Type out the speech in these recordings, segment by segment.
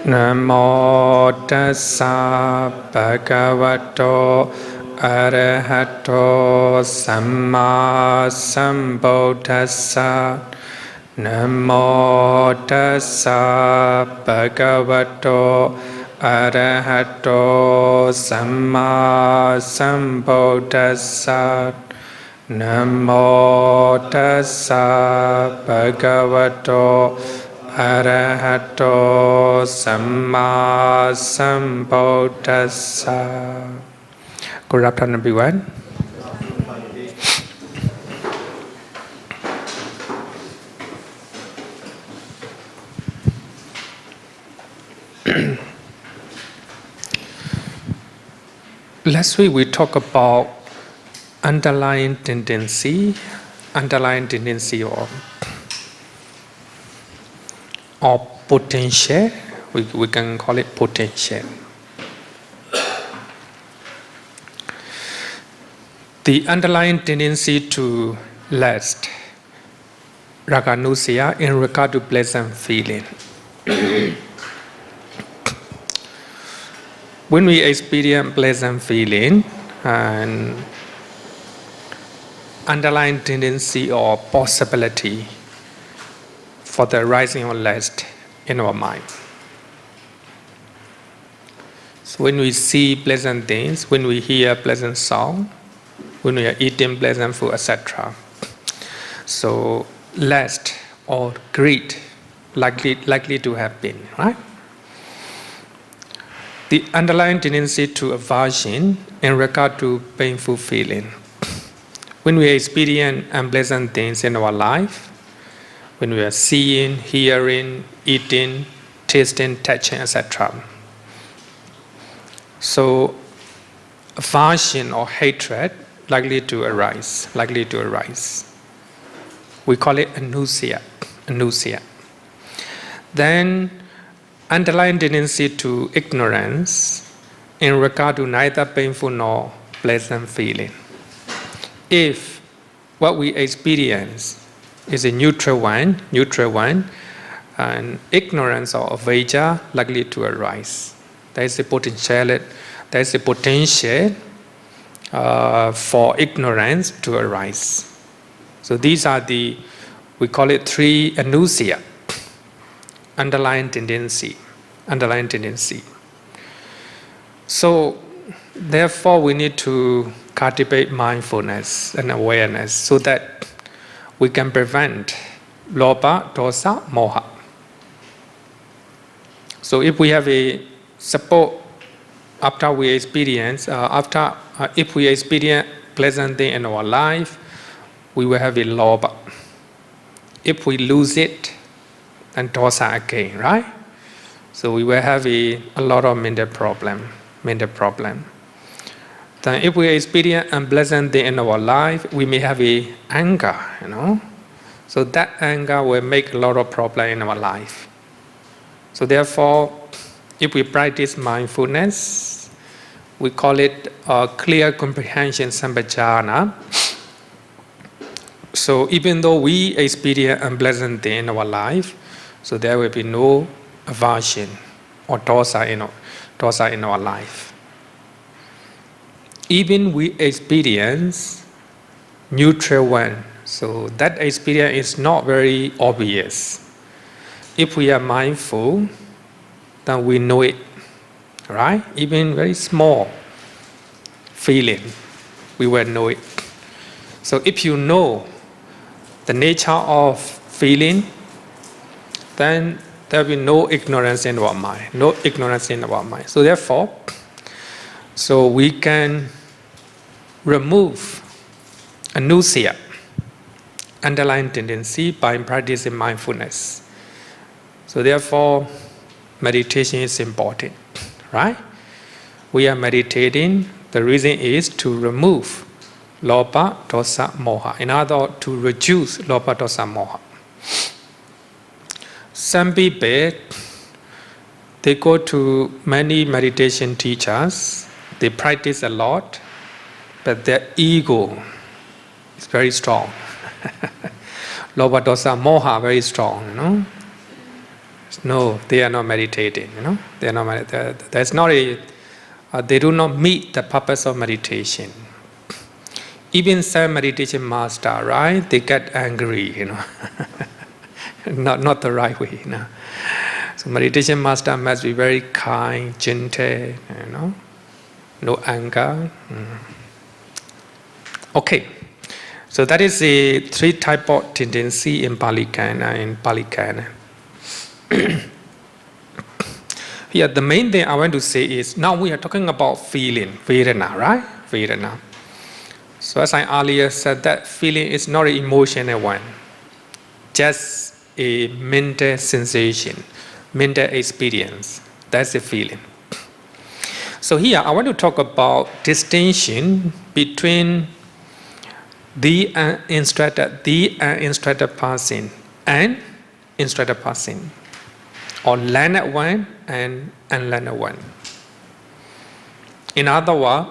Namo tassa bhagavato arahato samma sambuddhassa. Namo tassa bhagavato arahato samma sambuddhassa. Namo tassa bhagavato arahato samma sambuddhassa. Good afternoon, everyone. Last week we talked about underlying tendency or potential. We can call it potential. The underlying tendency to lust, raganusia, in regard to pleasant feeling. When we experience pleasant feeling, and underlying tendency or possibility for the rising of lust in our mind. So when we see pleasant things, when we hear pleasant song, when we are eating pleasant food, etc. So lust or greed likely to happen, right? The underlying tendency to aversion in regard to painful feeling. When we experience unpleasant things in our life, when we are seeing, hearing, eating, tasting, touching, etc. So aversion or hatred likely to arise. We call it anusia. Then underlying tendency to ignorance in regard to neither painful nor pleasant feeling. If what we experience is a neutral one, and ignorance or avaja likely to arise. There is a potential for ignorance to arise. So these are we call it three anusia, underlying tendency. So therefore we need to cultivate mindfulness and awareness so that we can prevent lobha, dosa, moha. So if we have a support after we experience, if we experience pleasant thing in our life, we will have a lobha. If we lose it, then dosa again, right? So we will have a lot of mental problem. Then if we experience unpleasant thing in our life, we may have a anger, So that anger will make a lot of problem in our life. So therefore, if we practice mindfulness, we call it clear comprehension sampajana. So even though we experience unpleasant thing in our life, so there will be no aversion or dosa in our life. Even we experience neutral one, so that experience is not very obvious. If we are mindful, then we know it, right? Even very small feeling, we will know it. So if you know the nature of feeling, then there will be no ignorance in our mind. So therefore, so we can remove anusia, underlying tendency, by practicing mindfulness. So therefore, meditation is important, right? We are meditating. The reason is to remove lobha, dosa, moha. In other words, to reduce lobha, dosa, moha. Some people, they go to many meditation teachers, they practice a lot, but their ego is very strong. Lobha, dosa, moha very strong, No, they are not meditating. They are not. There's not a. They do not meet the purpose of meditation. Even some meditation master, right? They get angry. Not the right way. So meditation master must be very kind, gentle. No anger. Okay. So that is the three type of tendency in Pali Canon. Here, the main thing I want to say is, now we are talking about feeling, Vedana, right? Vedana. So as I earlier said, that feeling is not an emotional one, just a mental sensation, mental experience. That's the feeling. So here, I want to talk about distinction between the instructed person and instructed person, or learned one and unlearned one. In other words,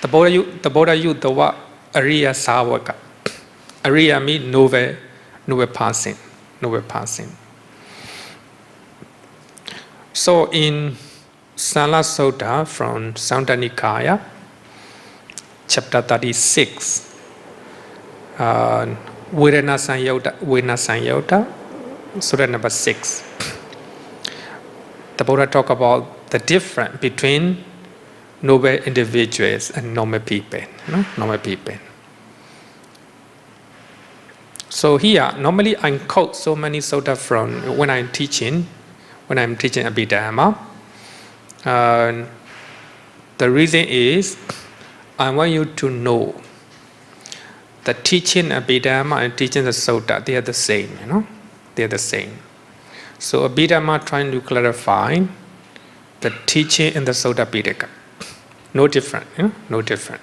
the Buddha used the word Ariya Savaka. Ariya means noble person. So in Sala Sutta from Sutta Nikaya, chapter 36, Vedana Sanyutta, Sutta number 6. The Buddha talk about the difference between noble individuals and normal people. Normal people. So here, normally I quote so many sutta from when I'm teaching Abhidhamma. The reason is, I want you to know the teaching Abhidhamma and teaching the sutta, they are the same, They are the same. So Abhidhamma trying to clarify the teaching in the Sutta Pitaka. No different, no different.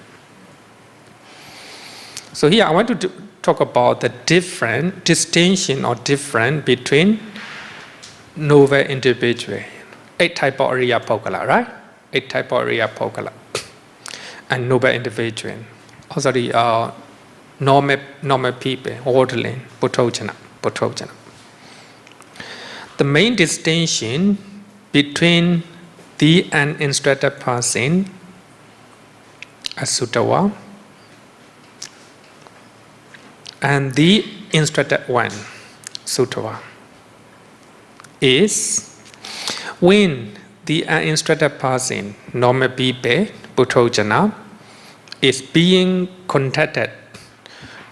So here I want to talk about the different distinction or difference between noble individual, 8 type of Ariya Pokala, right? 8 type of Ariya Pokala, and noble individual. Also the normal people, orderly, Puthojana. The main distinction between the uninstructed person, Asutawa, and the instructed one, Sutawa, is when the uninstructed person, normal people, Puthojana, is being contacted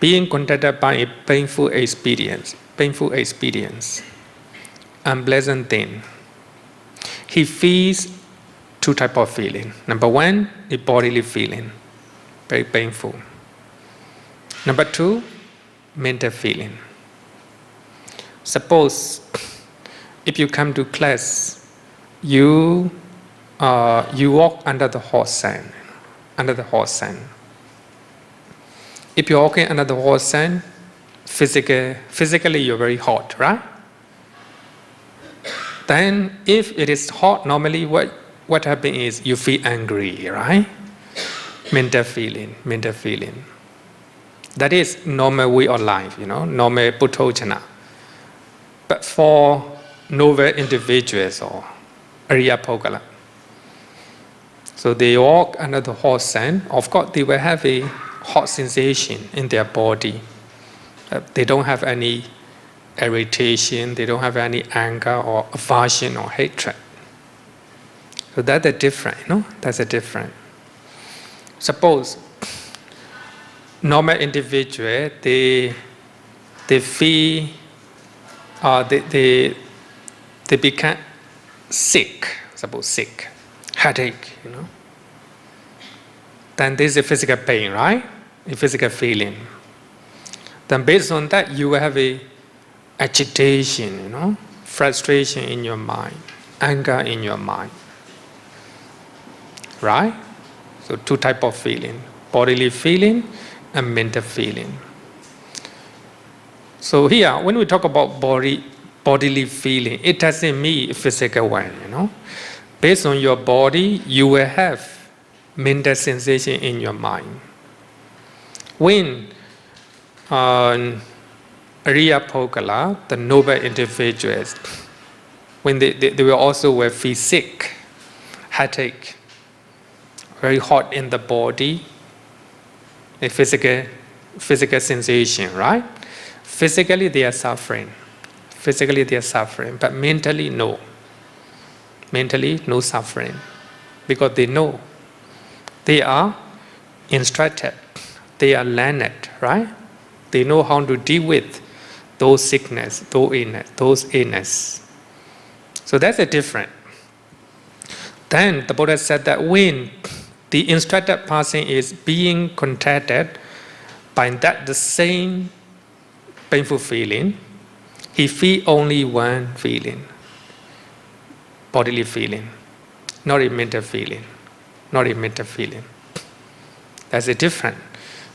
by a painful experience, unpleasant thing. He feels 2 types of feeling. Number 1, a bodily feeling, very painful. Number 2, mental feeling. Suppose if you come to class, you walk under the hot sun. If you're walking under the hot sun, physically you're very hot, right? Then if it is hot, normally what happens is you feel angry, right? Mental feeling. That is normal way of life, normal Puthojana. But for noble individuals or Ariya Pokala, so they walk under the hot sun, of course they will have a hot sensation in their body. They don't have any irritation, they don't have any anger or aversion or hatred. So that's a different, That's a different. Suppose normal individual, they feel, they become sick, suppose sick, headache, Then there's a physical pain, right? A physical feeling. Then based on that, you will have a agitation, frustration in your mind, anger in your mind. Right? So 2 types of feeling, bodily feeling and mental feeling. So here, when we talk about bodily feeling, it doesn't mean a physical one, Based on your body, you will have mental sensation in your mind. When Ariya Pokala, the noble individuals, when they will also feel sick, headache, very hot in the body, a physical sensation, right? Physically they are suffering. Physically they are suffering, but mentally no. Mentally no suffering, because they know. They are instructed. They are learned, right? They know how to deal with those sickness, those illness. So that's a difference. Then the Buddha said that when the instructed person is being contacted by that the same painful feeling, he feels only one feeling, bodily feeling, not a mental feeling, not a mental feeling. That's the difference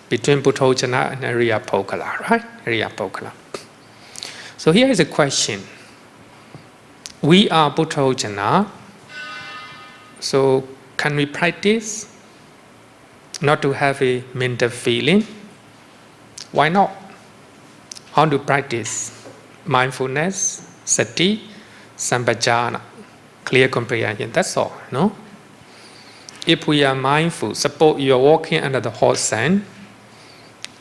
between Buddhojana and Ariyapokala, right? Ariyapokala. So here is a question. We are Buddhojana, so can we practice not to have a mental feeling? Why not? How to practice? Mindfulness, sati, sampajana, clear comprehension, that's all, no? If we are mindful, suppose you are walking under the hot sun,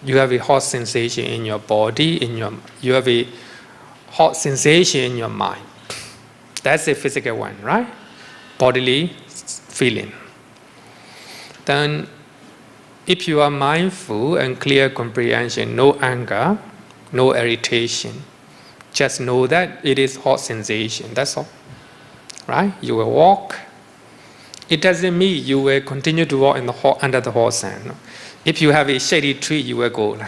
you have a hot sensation in your body, you have a hot sensation in your mind. That's a physical one, right? Bodily feeling. Then, if you are mindful and clear comprehension, no anger, no irritation, just know that it is hot sensation, that's all. Right? You will walk. It doesn't mean you will continue to walk in under the hot sun. No? If you have a shady tree, you will go.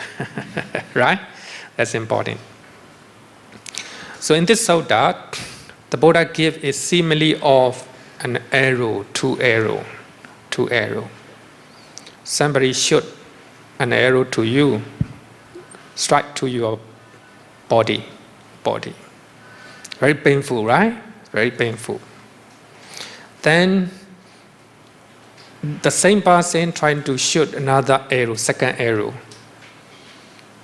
Right? That's important. So in this sutta, the Buddha gave a simile of an arrow, two arrow. Somebody shoot an arrow to you, strike to your body. Very painful, right? Very painful. Then the same person trying to shoot another arrow, second arrow.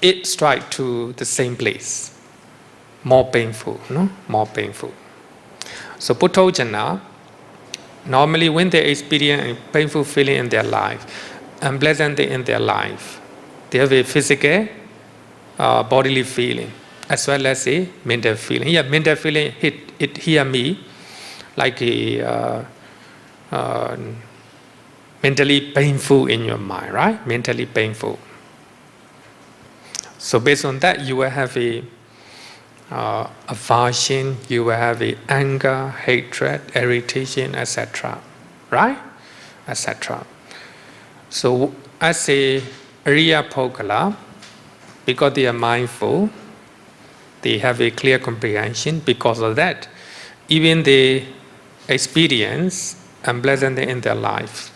It strike to the same place. More painful, no? More painful. So Buddhojana, normally when they experience a painful feeling in their life, unpleasant thing in their life, they have a physical, bodily feeling, as well as a mental feeling. Here, mental feeling it hear me, like a mentally painful in your mind, right? Mentally painful. So based on that, you will have a aversion, you will have a anger, hatred, irritation, etc. Right? Etc. So as a Ariyapokala, because they are mindful, they have a clear comprehension. Because of that, even they experience unpleasant in their life.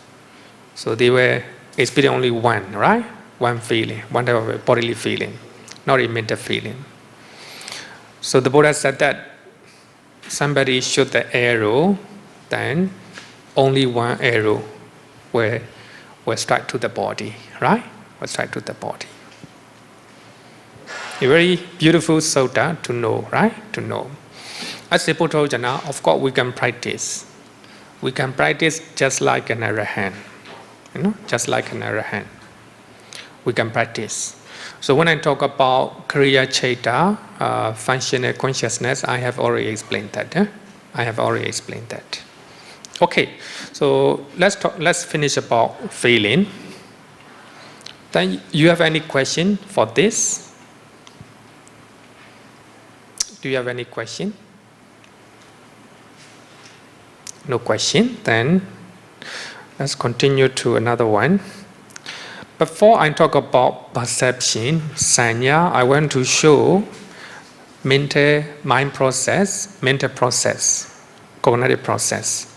So they will experience only one, right? One feeling, one type of bodily feeling, not a mental feeling. So the Buddha said that somebody shoot the arrow, then only one arrow will strike to the body, right? Will strike to the body. A very beautiful sutta to know, right? To know. As a Buddhojana, of course we can practice. We can practice just like an arahant. Just like an arahant. We can practice. So when I talk about Kriya Chaita, functional consciousness, I have already explained that. I have already explained that. Okay, so let's finish about feeling. Then you have any question for this? Do you have any question? No question? Then let's continue to another one. Before I talk about perception, sanya, I want to show mental process, cognitive process.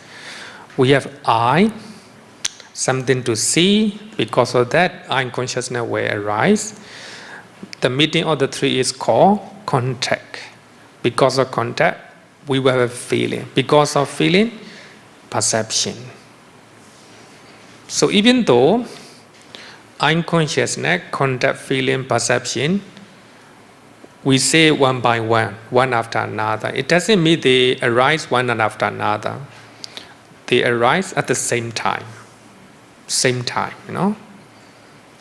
We have eye, something to see. Because of that, eye consciousness will arise. The meeting of the three is called contact. Because of contact, we will have a feeling. Because of feeling, perception. So even though eye consciousness, contact, feeling, perception, we say one by one, one after another. It doesn't mean they arise one after another. They arise at the same time. Same time, you know.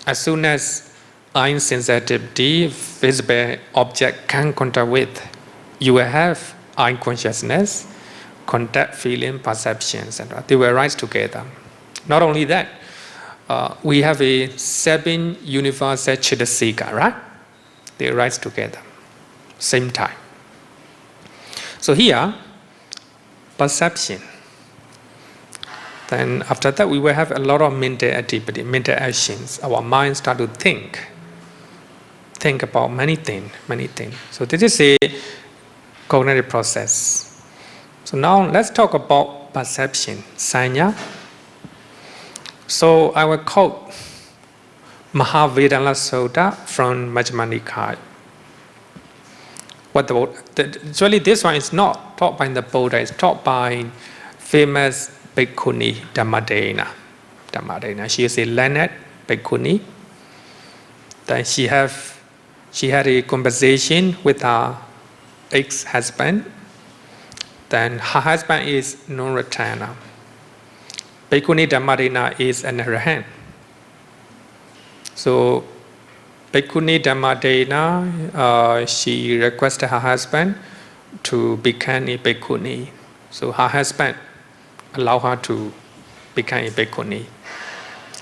As soon as eye sensitivity, visible object can contact with, you will have eye consciousness, contact, feeling, perception, etc. They will arise together. Not only that, we have a 7 universal Chitasika, right? They arise together, same time. So here, perception. Then after that, we will have a lot of mental activity, mental actions. Our mind start to think about many things. So this is a cognitive process. So now let's talk about perception, sanya. So I will quote Mahavedana Sutta from Majjhima Nikaya. Actually, this one is not taught by the Buddha, it's taught by famous Bhikkhuni Dhammadena. She is a learned Bhikkhuni. Then she had a conversation with her ex-husband. Then her husband is non-returner. Bhikkhuni Dhammadena is an arahant. So Bhikkhuni Dhammadena, she requested her husband to become a Bhikkhuni. So her husband allowed her to become a Bhikkhuni.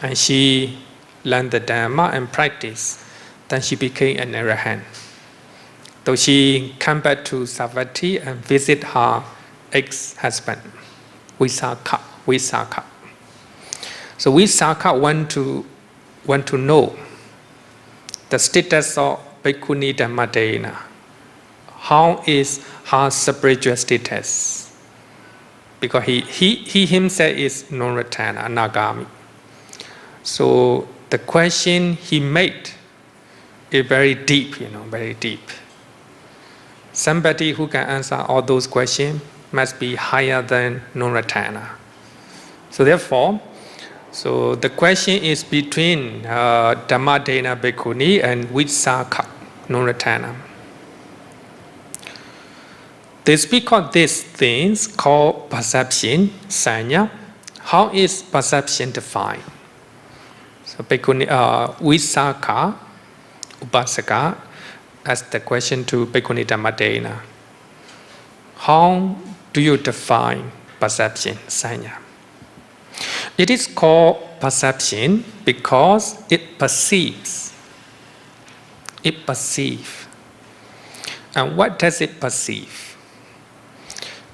And she learned the Dhamma and practiced. Then she became an arahant. So she came back to Savatthi and visit her ex-husband, Visakha. So Visakha want to know the status of Bhikkhuni Dhammadena. How is her spiritual status? Because he himself is non-returner, anagami. So the question he made is very deep, very deep. Somebody who can answer all those questions must be higher than non-returner. So therefore, the question is between Dhammadena Bhikkhuni and Visakha, non-returner. They speak of these things called perception, sanya. How is perception defined? So Bhikkhuni, Visakha, Upasaka, asked the question to Bhikkhuni Dhammadena. How do you define perception, sanya? It is called perception because it perceives. It perceives. And what does it perceive?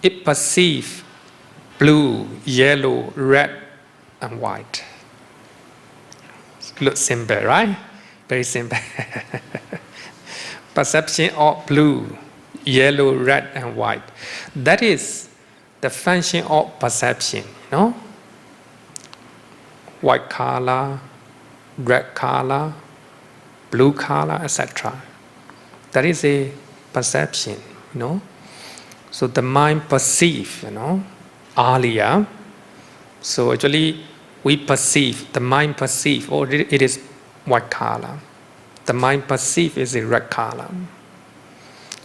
It perceives blue, yellow, red, and white. Looks simple, right? Very simple. Perception of blue, yellow, red, and white. That is the function of perception, White color, red color, blue color, etc. That is a perception, So the mind perceives, earlier. So actually, we perceive, the mind perceives, it is white color. The mind perceives is a red color.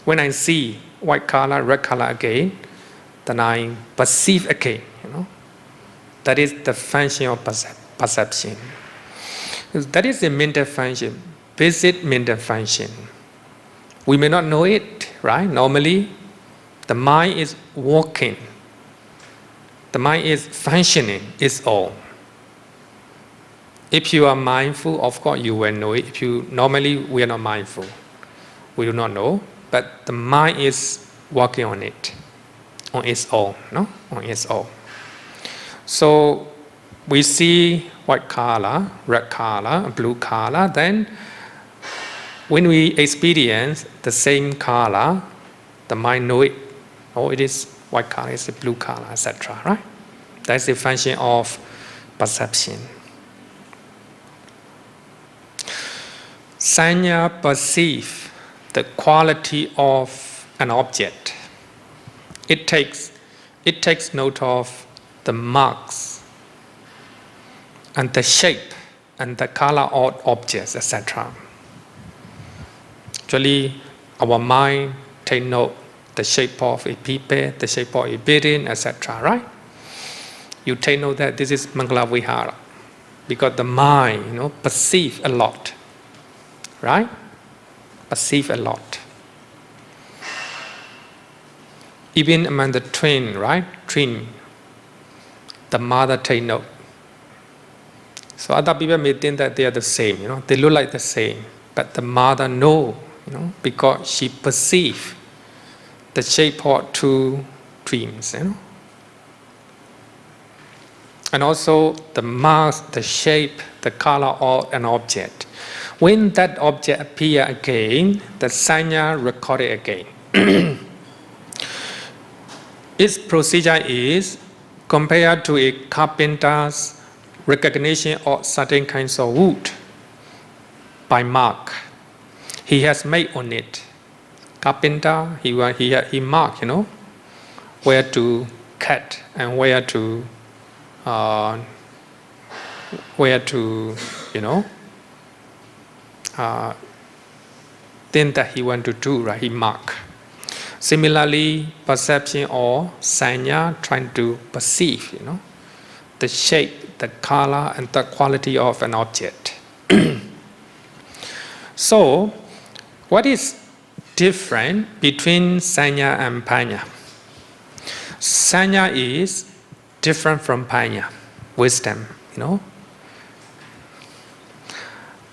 When I see white color, red color again, then I perceive again, That is the function of perception. That is the mental function, basic mental function. We may not know it, right? Normally, the mind is working. The mind is functioning, it's all. If you are mindful, of course you will know it. Normally we are not mindful. We do not know, but the mind is working on it, on its own, On its own. So we see white color, red color, blue color, then when we experience the same color, the mind know it. It is white color, it's a blue color, etc. Right? That's the function of perception. Sanya perceive the quality of an object. It takes note of the marks and the shape and the color of objects, etc. Actually, our mind take note the shape of a people, the shape of a building, etc. Right? You take note that this is Mangala Vihara because the mind, perceive a lot, right? Perceive a lot. Even among the twin, right? Twin, the mother take note. So other people may think that they are the same, they look like the same, but the mother know, because she perceive the shape of two twins, And also the mask, the shape, the color of an object. When that object appear again, the sanya record it again. Its procedure is compared to a carpenter's recognition of certain kinds of wood by mark he has made on it. Carpenter, he mark, where to cut and where to thing that he want to do, right? He mark. Similarly, perception or sanya trying to perceive, the shape, the color, and the quality of an object. So, what is different between sanya and panya? Sanya is different from panya, wisdom,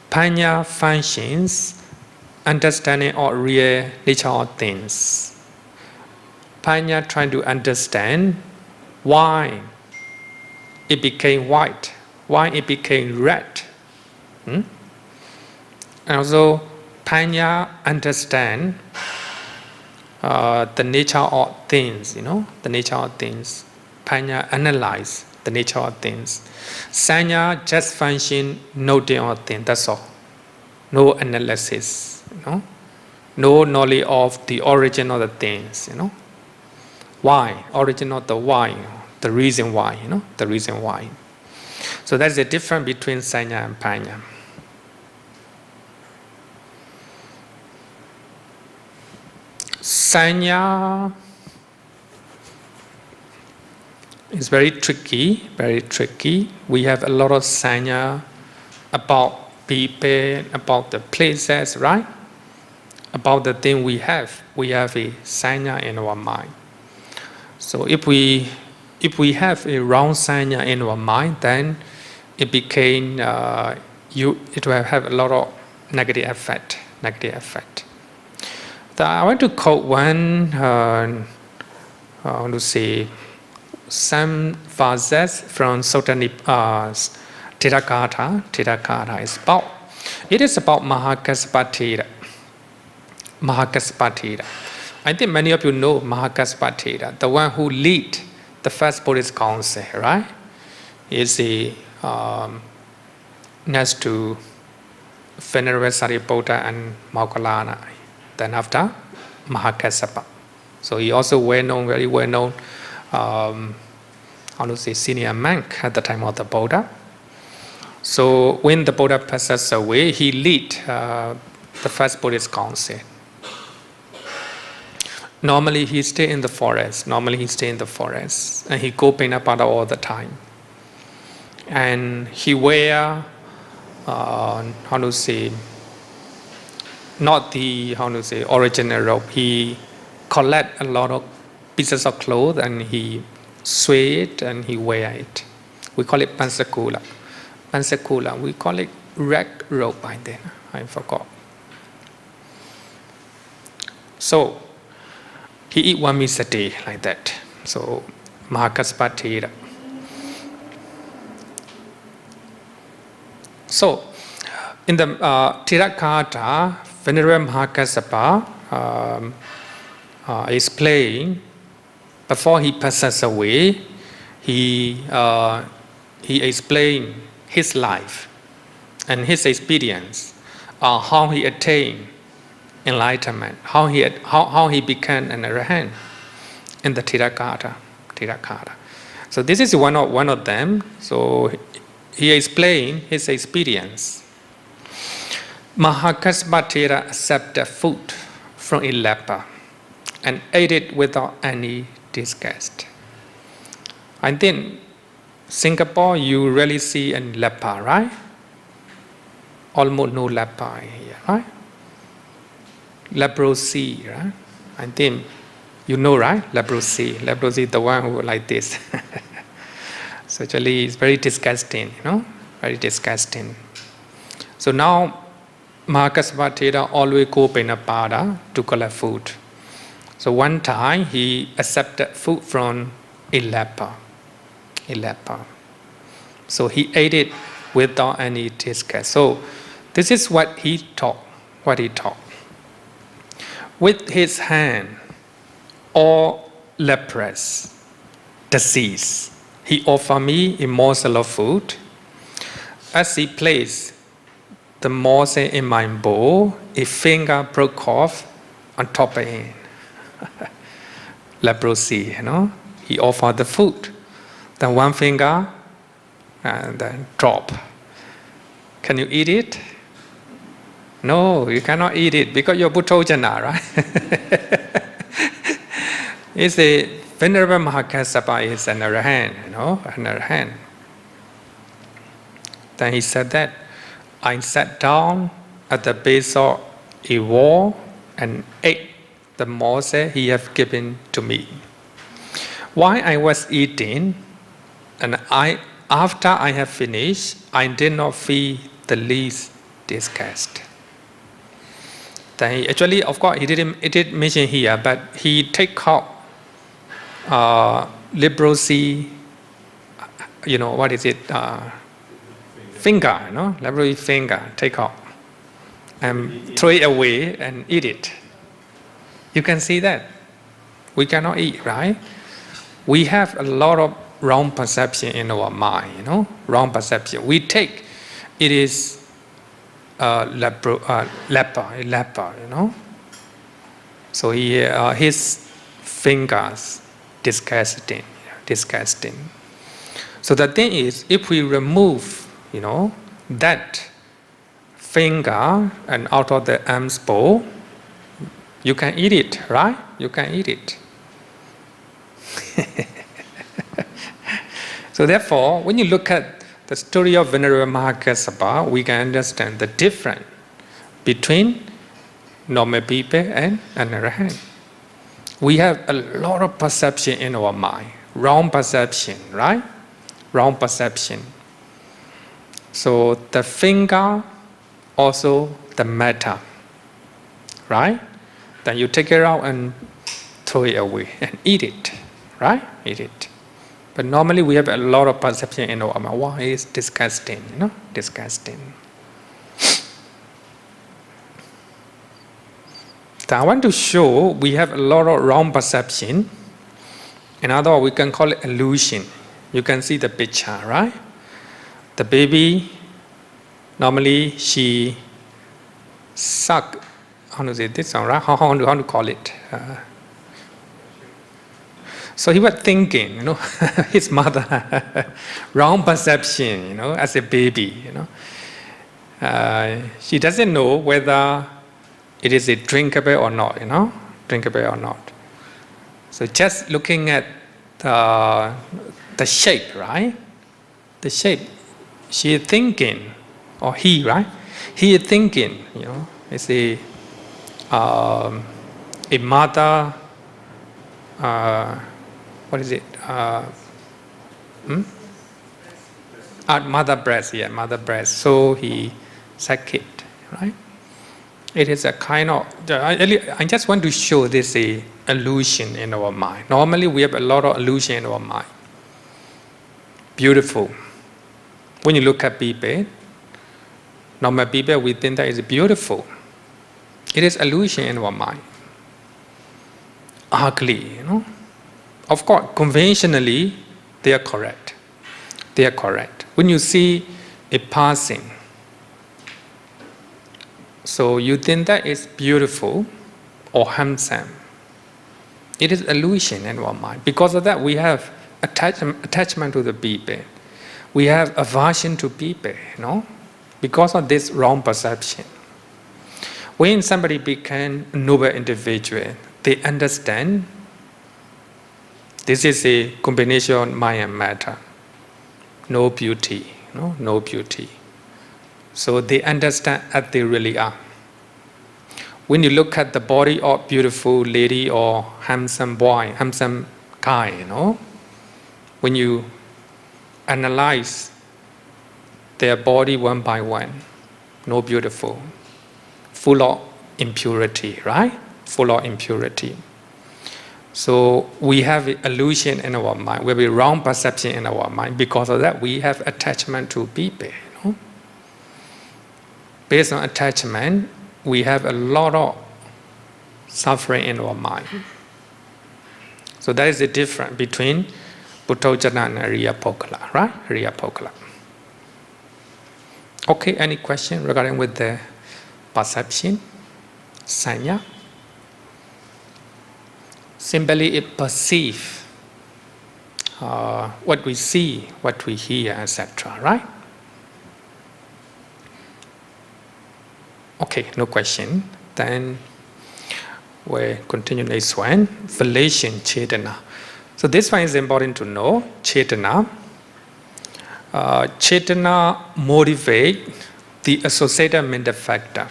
Panya functions understanding of real nature of things. Panya trying to understand why it became white, why it became red. And also, Panya understand the nature of things, the nature of things. Panya analyze the nature of things. Sanya just function noting of things, that's all. No analysis, no knowledge of the origin of the things, Why? Origin of the why, the reason why, the reason why. So that's the difference between sanya and panya. Sanya is very tricky, very tricky. We have a lot of sanya about people, about the places, right? About the thing we have. We have a sanya in our mind. So if we have a wrong sanya in our mind, then it became it will have a lot of negative effect. I want to quote one. Some verses from Sutta Theragatha is about. It is about Mahakassapatira. I think many of you know Mahakassapatira, the one who lead the first Buddhist council, right? Is the next to Venerable Sariputta and Mangala. Then after Mahakassapa. So he also very well known, senior monk at the time of the Buddha. So when the Buddha passes away, he lead the first Buddhist council. Normally he stay in the forest. And he go Pinapada all the time. And he wear, not the original robe. He collect a lot of pieces of clothes and he sew it and he wear it. We call it pansakula. We call it rag robe by then. I forgot. So he eat one meal a day like that. So Mahakassapatira. So in the Theragatha, Venerable Mahakassapa explained, before he passes away, he explained his life and his experience, how he attained enlightenment, how he became an arahant in the Theragatha. So this is one of them. So he explained his experience. Mahakassapatira accepted food from a leper and ate it without any disgust. I think Singapore, you rarely see a leper, right? Almost no leper here, right? Leprosy, right? I think you know, right? Leprosy. Leprosy is the one who like this. So actually, it's very disgusting, very disgusting. So now, Mahakassapa Thera always go Penapada to collect food. So one time, he accepted food from a leper. So he ate it without any disgust. So this is what he taught. With his hand, all leprous, disease, he offered me a morsel of food. As he placed the morsel in my bowl, a finger broke off on top of it. Leprosy, He offered the food. Then one finger and then drop. Can you eat it? No, you cannot eat it because you're Buddhojana, right? It's a Venerable Mahakassapa is an arahant, an arahant. Then he said that I sat down at the base of a wall and ate the morsel he had given to me. While I was eating, and after I have finished, I did not feel the least disgust. Then he, actually, of course, he didn't mention here, but he take out leprosy, what is it? Finger, leprosy finger, take out and throw it away and eat it. You can see that. We cannot eat, right? We have a lot of wrong perception in our mind, wrong perception. We take it is leper, So his fingers disgusting. So the thing is, if we remove, that finger and out of the alms bowl, you can eat it, right? You can eat it. So therefore, when you look at the story of Venerable Mahakassapa, we can understand the difference between normal people and an arahant. We have a lot of perception in our mind, wrong perception, right? Wrong perception. So the finger, also the matter, right? Then you take it out and throw it away and eat it, right? Eat it. But normally we have a lot of perception in our mind. Why is disgusting, disgusting. So I want to show we have a lot of wrong perception. In other words, we can call it illusion. You can see the picture, right? The baby, normally she suck. How to say this one, right? How to call it? So he was thinking, his mother, wrong perception, as a baby, she doesn't know whether it is a drinkable or not, drinkable or not. So just looking at the shape, right? The shape, she is thinking, or he, right? He is thinking, it's a mother. What is it? Mother breast, mother breast. So he sucked it, right? It is a kind of. I just want to show this illusion in our mind. Normally, we have a lot of illusion in our mind. Beautiful. When you look at people, normal people, we think that is beautiful. It is illusion in our mind. Ugly, Of course, conventionally, they are correct. They are correct. When you see a passing, so you think that is beautiful or handsome. It is illusion in our mind. Because of that, we have attachment to the people. We have aversion to people, Because of this wrong perception. When somebody became a noble individual, they understand this is a combination of mind and matter. No beauty, no beauty. So they understand as they really are. When you look at the body of beautiful lady or handsome boy, handsome guy, when you analyze their body one by one, no beautiful, full of impurity, right? Full of impurity. So we have illusion in our mind, we have a wrong perception in our mind. Because of that, we have attachment to people. Based on attachment, we have a lot of suffering in our mind. So that is the difference between Buddhojana and Ariya Pokala, right? Ariya Pokala. Okay, any question regarding with the perception? Sanya? Simply it perceives what we see, what we hear, etc., right? Okay, no question. Then we continue next one. Volition, Chetana. So this one is important to know. Chetana. Chetana motivate the associated mental factor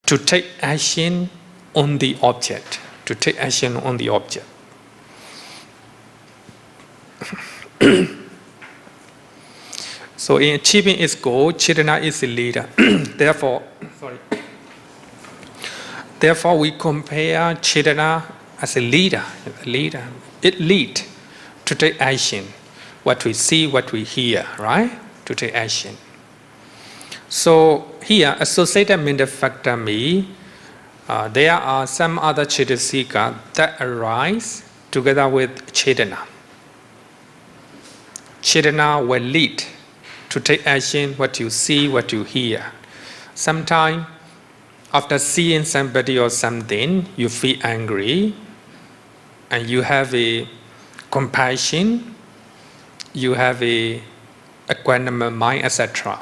to take action on the object. To take action on the object. So in achieving its goal, Chetana is the leader. Therefore, we compare Chetana as a leader. It leads to take action. What we see, what we hear, right? To take action. So here, associated mental factor means there are some other Cetasika that arise together with Chetana. Chetana will lead to take action, what you see, what you hear. Sometimes, after seeing somebody or something, you feel angry, and you have a compassion, you have a equanimous mind, etc.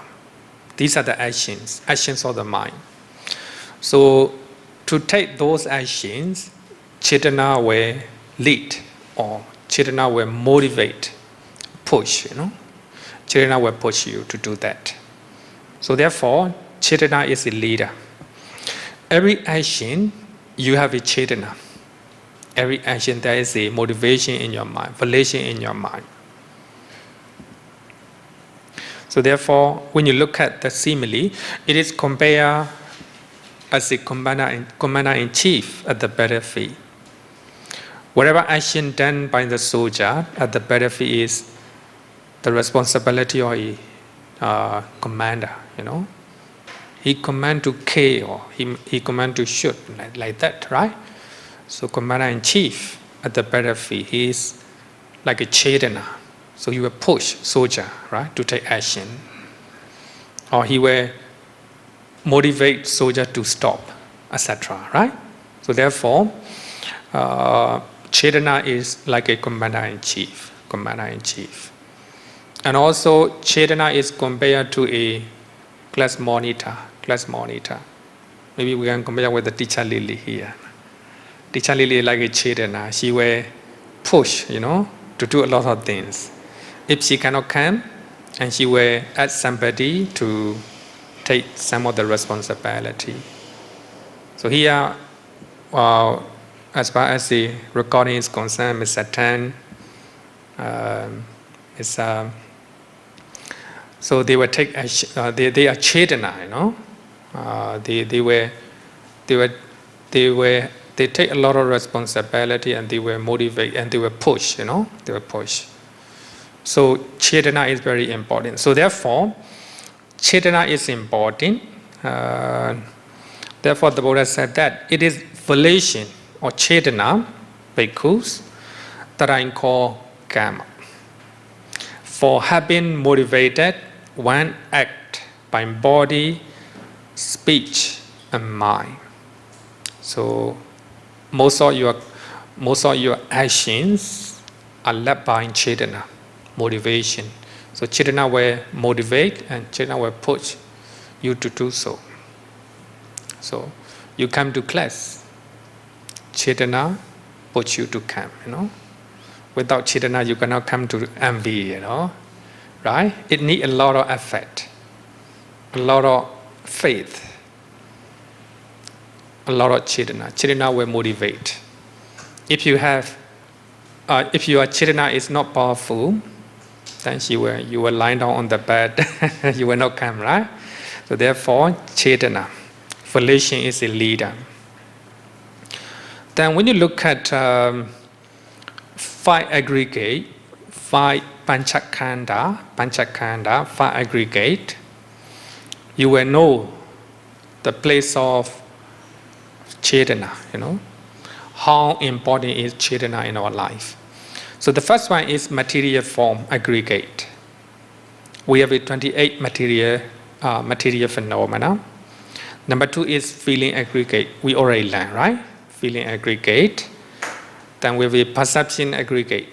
These are the actions of the mind. So, to take those actions, Chetana will lead, or Chetana will motivate, push, Chetana will push you to do that. So therefore, Chetana is a leader. Every action, you have a Chetana. Every action, there is a motivation in your mind, volition in your mind. So therefore, when you look at the simile, it is compared as a commander-in-chief at the battlefield. Whatever action done by the soldier at the battlefield is the responsibility of a commander, He command to kill, or he command to shoot, like that, right? So commander-in-chief at the battlefield, he is like a Chetana. So he will push soldier, right, to take action. Or he will motivate soldier to stop, etc., right? So therefore, Chetana is like a commander-in-chief. And also, Chetana is compared to a class monitor. Maybe we can compare with the teacher Lily here. Teacher Lily is like a Chetana. She will push, to do a lot of things. If she cannot come, and she will ask somebody to take some of the responsibility. So here, as far as the recording is concerned, Mr. Tan so they will take action. They are Chetana, They take a lot of responsibility, and they will motivate, and they will push. They will push. So Chetana is very important. So therefore, Chetana is important. Therefore, the Buddha said that it is volition or Chetana, bhikkhus, that are called karma. For having motivated one act by body, speech, and mind. So most of your actions are led by Chetana, motivation. So Chetana will motivate and Chetana will push you to do so. So you come to class, Chetana puts you to come, Without Chetana, you cannot come to MV, right? It needs a lot of effort, a lot of faith, a lot of Chetana. Chetana will motivate. If your Chetana is not powerful, then you will lie down on the bed, you will not come, right? So therefore, Chetana, volition is a leader. Then when you look at 5 aggregate, 5 panchakanda, 5 aggregate, you will know the place of Chetana, how important is Chetana in our life. So the first one is material form aggregate. We have 28 material phenomena. Number 2 is feeling aggregate. We already learned, right? Feeling aggregate. Then we have a perception aggregate.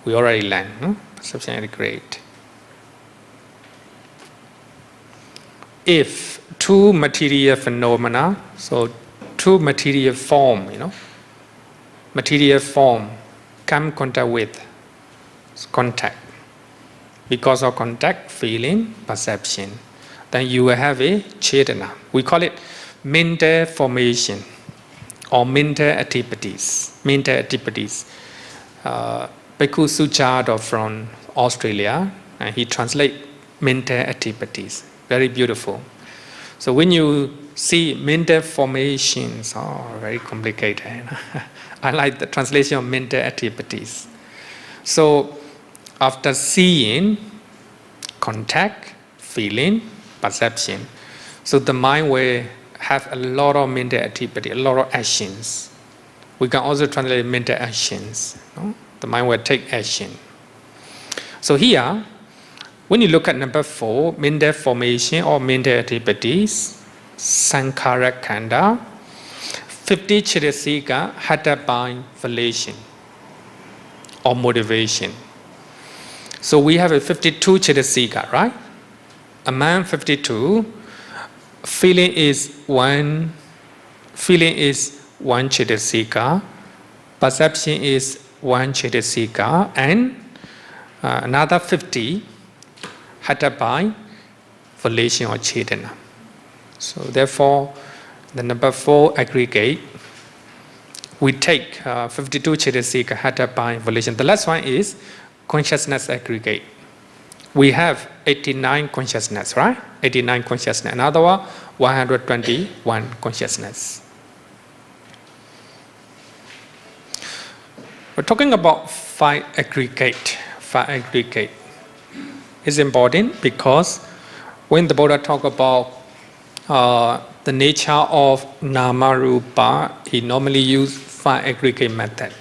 We already learned, perception aggregate. If 2 material phenomena, so 2 material form, material form come contact with contact. Because of contact, feeling, perception, then you will have a Chetana. We call it mental formation or mental activities. Mental activities. Bhikkhu Suchado from Australia, and he translates mental activities. Very beautiful. So when you see mental formations, very complicated. I like the translation of mental activities. So after seeing, contact, feeling, perception, so the mind will have a lot of mental activity, a lot of actions. We can also translate mental actions. The mind will take action. So here, when you look at number 4, mental formation or mental activities, Sankhara Khanda, 50 Chitasika hatha by volition or motivation. So we have a 52 Chitasika, right? Among 52, feeling is one Chitasika, perception is 1 Chitasika, and another 50 hatha by volition or Chetana. So therefore, the number 4 aggregate, we take 52 Chitasika hatha by volition. The last one is consciousness aggregate. We have 89 consciousness, right? 89 consciousness. Another one, 121 consciousness. We're talking about 5 aggregate. 5 aggregate is important because when the Buddha talk about the nature of nama rupa, he normally use 5 aggregate method.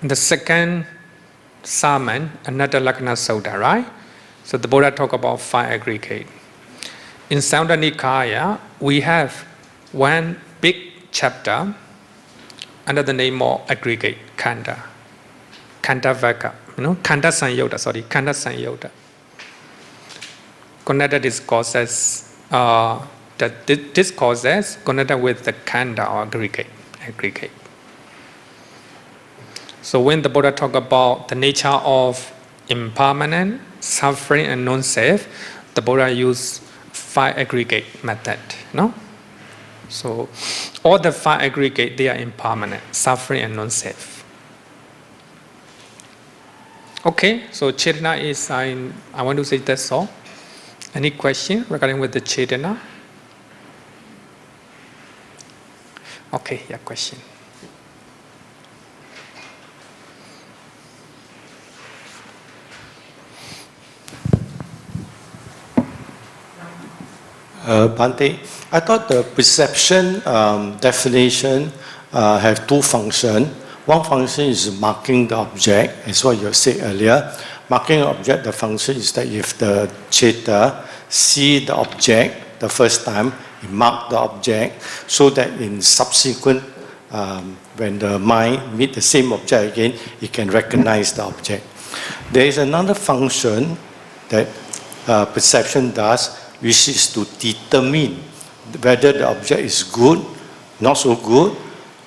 In the second sermon, another Lakkhana Sutta, right? So the Buddha talk about 5 aggregate. In Samdha Nikaya, we have one big chapter under the name of aggregate, Khanda. Khanda Vaka, Khanda Sanyota. Connected discourses, that discourses connected with the Khanda or aggregate. So when the Buddha talk about the nature of impermanent, suffering and non-self, the Buddha use 5 aggregate method, So all the 5 aggregate, they are impermanent, suffering and non-self. Okay, so Chetana is, I want to say that's all. Any question regarding with the Chetana? Okay, yeah, question. Bhante, I thought the perception definition have 2 functions. One function is marking the object, as what you said earlier. Marking the object, the function is that if the Cheta see the object the first time, it mark the object, so that in subsequent, when the mind meet the same object again, it can recognize the object. There is another function that perception does, which is to determine whether the object is good, not so good,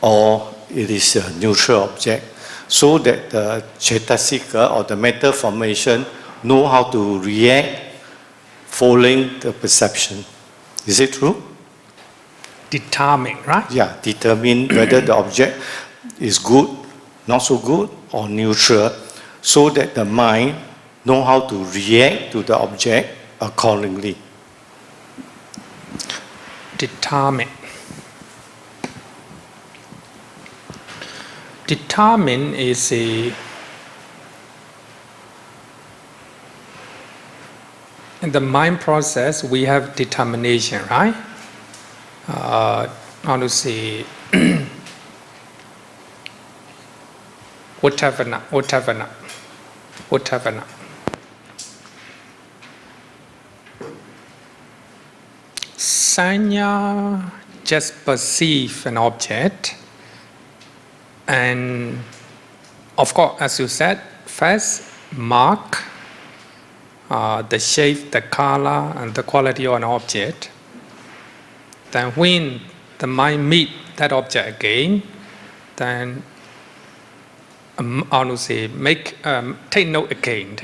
or it is a neutral object, so that the cetasika or the mental formation know how to react following the perception. Is it true? Determine, right? Yeah, determine whether the object is good, not so good, or neutral, so that the mind know how to react to the object accordingly. Determine. Determine is in the mind process we have determination, right? How to say Uttavana. Sanya just perceive an object, and of course, as you said, first mark the shape, the color, and the quality of an object. Then when the mind meet that object again, then I would say take note again.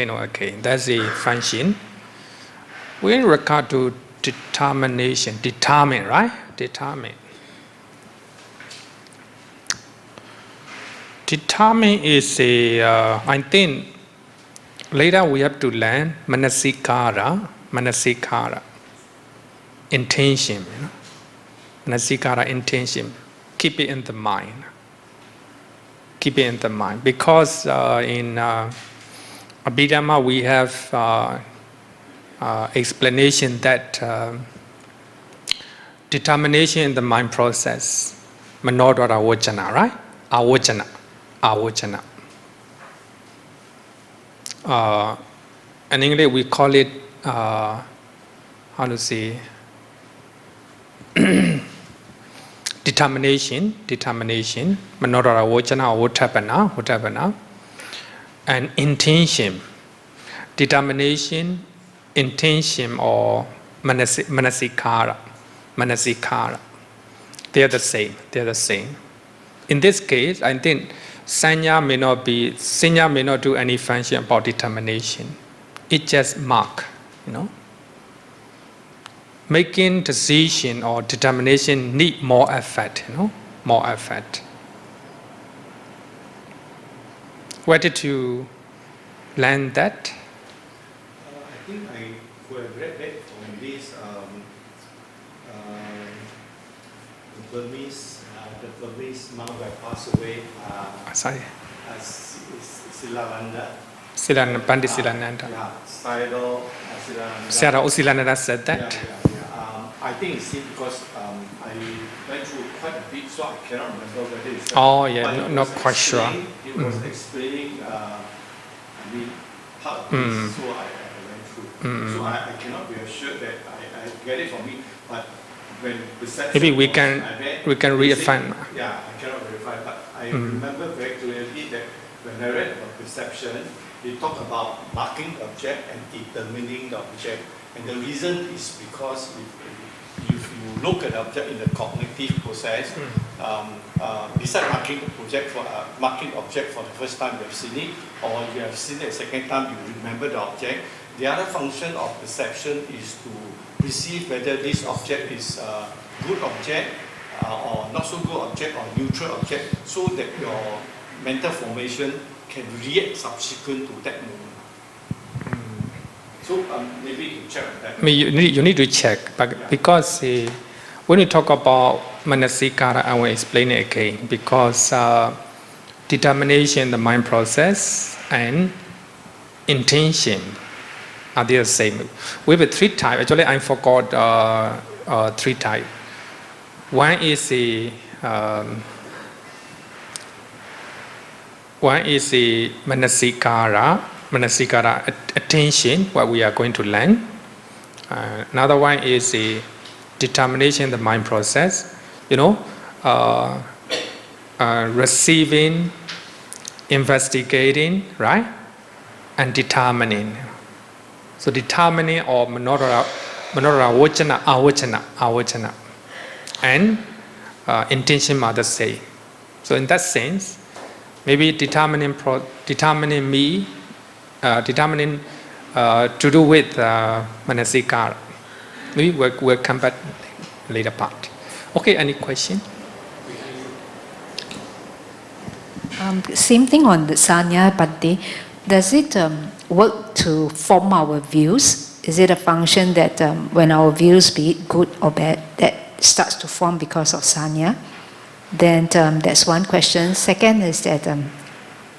That's the function. With regard to determination, determine, right? Determine. Determine is I think later we have to learn manasikara, intention. Manasikara, intention. Keep it in the mind. Keep it in the mind. Because in Abhidhamma we have explanation that determination in the mind process, manodara vajana, right? Avajana. In English we call it, how to say, determination, manodara vajana or uttapana, and intention, determination, intention or manasikara. They are the same. In this case, I think sanya may not do any function about determination. It just mark, Making decision or determination need more effort, more effort. Where did you learn that? I think I could have read that from this the Burmese monk who passed away. Sorry. Silananda. Pandit Silananda. Yeah, Sayadaw Silananda. Sayadaw Silananda said that. Yeah. I think it's because I went through quite a bit, so I cannot remember whether it's. Oh yeah, not quite sure. It was explaining, part of this, so I went through. So I cannot be assured that I get it from me, but when perception. Maybe we can reaffirm. Yeah, I cannot verify, but I remember very clearly that when I read about perception, they talk about marking the object and determining the object. And the reason is because if you look at the object in the cognitive process, besides marking the object for the first time you have seen it, or you have seen it a second time, you remember the object. The other function of perception is to perceive whether this object is a good object or not so good object or neutral object, so that your mental formation can react subsequent to that moment. So maybe you check on that. You need to check, but because when you talk about manasikara, I will explain it again. Because determination, the mind process, and intention are they the same? We have three types. Actually, I forgot three types. One is the manasikara, attention, what we are going to learn. Another one is the determination, the mind process. Receiving, investigating, right, and determining. So determining or manodara Manora Vachana, and intention are the same. So in that sense, maybe determining to do with Manasikara. Maybe we'll come back later part. Okay, any question? Same thing on the Sanya, Bhante. Does it work to form our views? Is it a function that when our views, be it good or bad, that starts to form because of Sanya? Then that's one question. Second is that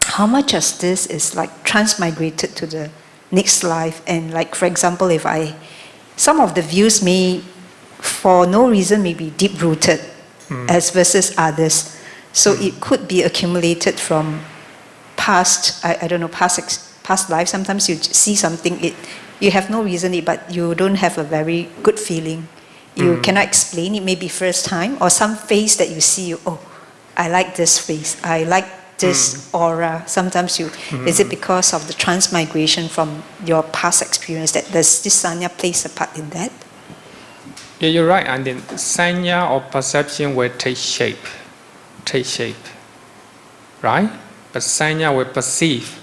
how much of this is like transmigrated to the next life? And like, for example, if some of the views may, for no reason, may be deep-rooted as versus others. So it could be accumulated from past, past life. Sometimes you see something, you have no reason, but you don't have a very good feeling. You cannot explain it, maybe first time, or some face that you see, oh, I like this face, I like this aura. Sometimes is it because of the transmigration from your past experience that does this sanya plays a part in that? Yeah, you're right. And then sanya or perception will take shape, right? But sanya will perceive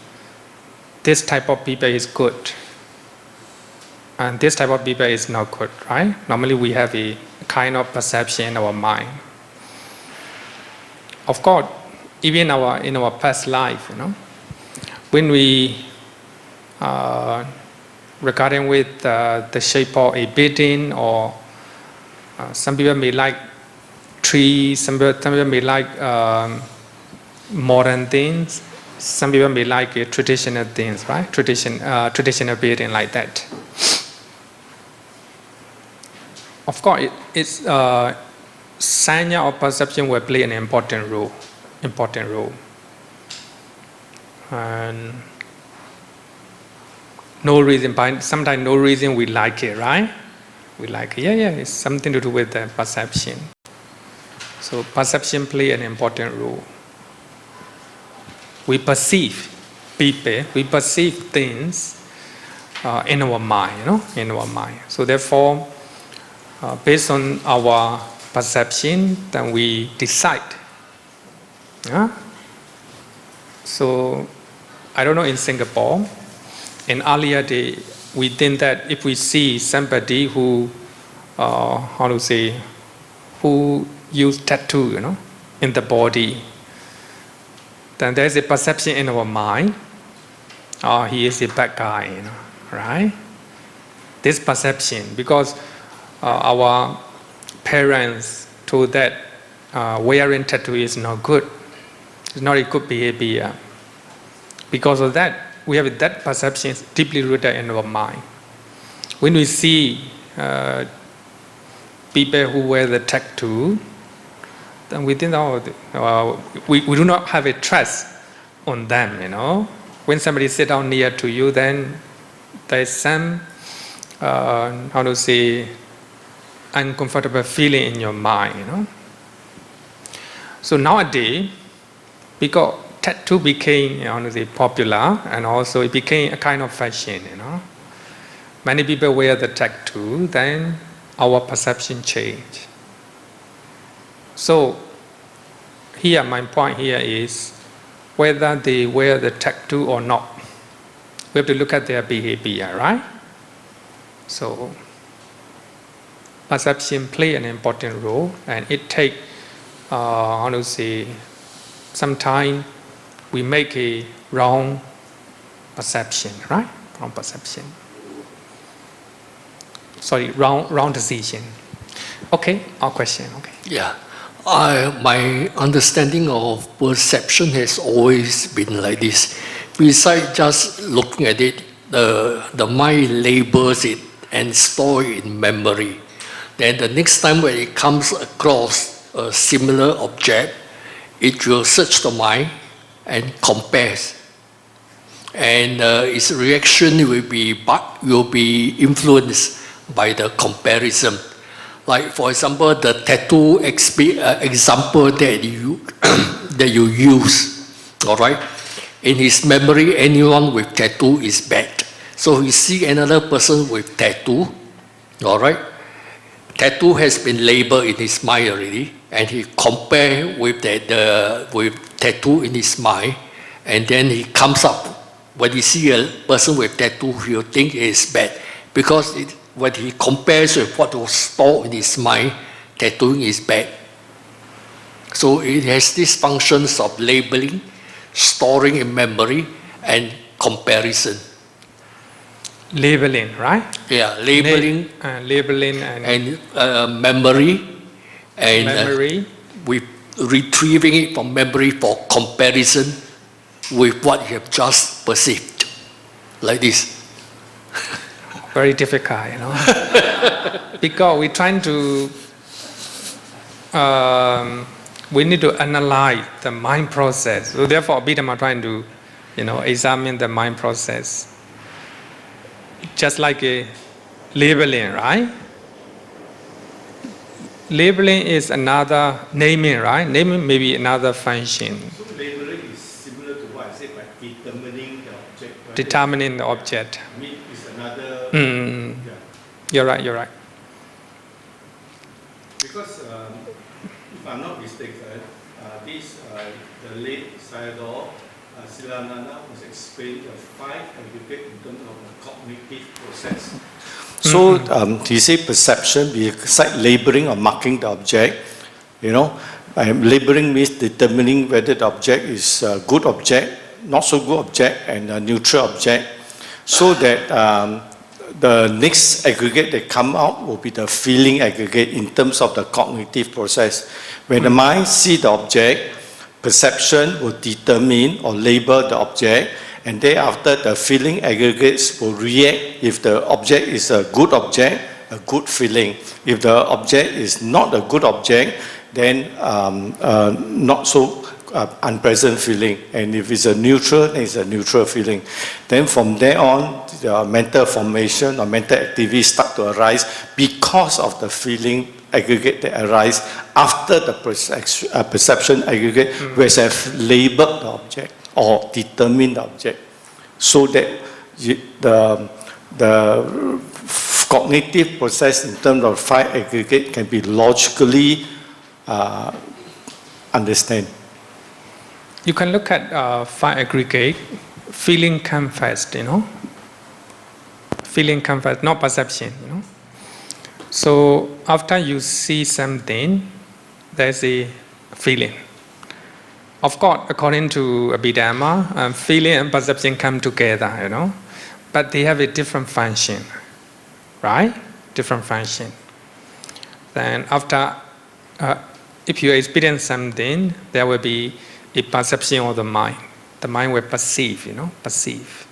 this type of people is good, and this type of people is not good, right? Normally we have a kind of perception in our mind. Of course, even in our past life, when we regarding with the shape of a building, or some people may like trees, some people may like modern things, some people may like traditional things, right? Traditional building like that. Of course, it's sanya or perception will play an important role. And no reason, sometimes no reason we like it, right? We like it. Yeah, it's something to do with the perception. So perception play an important role. We perceive people, we perceive things in our mind, in our mind. So therefore, based on our perception, then we decide. So, I don't know, in Singapore, in earlier day, we think that if we see somebody who, who use tattoo, in the body, then there's a perception in our mind, oh, he is a bad guy, right? This perception, because our parents told that wearing tattoo is not good. It's not a good behavior. Because of that, we have that perception deeply rooted in our mind. When we see people who wear the tattoo, then we think, we do not have a trust on them, When somebody sits down near to you, then there is some, uncomfortable feeling in your mind, So nowadays, because tattoo became popular, and also it became a kind of fashion, Many people wear the tattoo, then our perception change. So here, my point here is whether they wear the tattoo or not. We have to look at their behavior, right? So perception play an important role, and it takes, sometimes we make a wrong perception, right? Wrong perception. Sorry, wrong decision. Okay, our question. Okay. Yeah, my understanding of perception has always been like this. Besides just looking at it, the mind labels it and store it in memory. Then the next time when it comes across a similar object, it will search the mind and compares. And its reaction will be influenced by the comparison. Like for example, the tattoo example that you use, all right? In his memory, anyone with tattoo is bad. So he see another person with tattoo, All right? Tattoo has been labeled in his mind already, and he compare with with tattoo in his mind, and then he comes up. When he see a person with tattoo, he'll think it's bad, because when he compares with what was stored in his mind, tattooing is bad. So it has these functions of labeling, storing in memory, and comparison. Labeling, right? Yeah, labeling, labeling and memory, and memory. With retrieving it from memory for comparison with what you have just perceived, like this. Very difficult, you know. Because we're trying to, we need to analyze the mind process. So therefore, Abhidhamma trying to, examine the mind process. Just like a labeling, right? Labeling is another naming, right? Naming may be another function. So labeling is similar to what I said, by determining the object. Right? Determining the object. Mean is another. Yeah. You're right. Because if I'm not mistaken, the late Sayadaw Silananda was explaining the 5 aggregate in terms of the cognitive process. So he said perception beside labeling or marking the object, labeling means determining whether the object is a good object, not so good object, and a neutral object, so that the next aggregate that come out will be the feeling aggregate in terms of the cognitive process. When the mind see the object, perception will determine or label the object, and thereafter the feeling aggregates will react. If the object is a good object, a good feeling. If the object is not a good object, then not so unpleasant feeling. And if it's a neutral, then it's a neutral feeling. Then from there on, the mental formation or mental activity start to arise because of the feeling aggregate that arise after the perception aggregate, which have labeled the object or determined the object, so that the cognitive process in terms of 5 aggregate can be logically understand. You can look at 5 aggregate. Feeling comes first, Feeling comes first, not perception, So after you see something, there's a feeling. Of course, according to Abhidhamma, feeling and perception come together, But they have a different function, right? Different function. Then after, if you experience something, there will be a perception of the mind. The mind will perceive, perceive.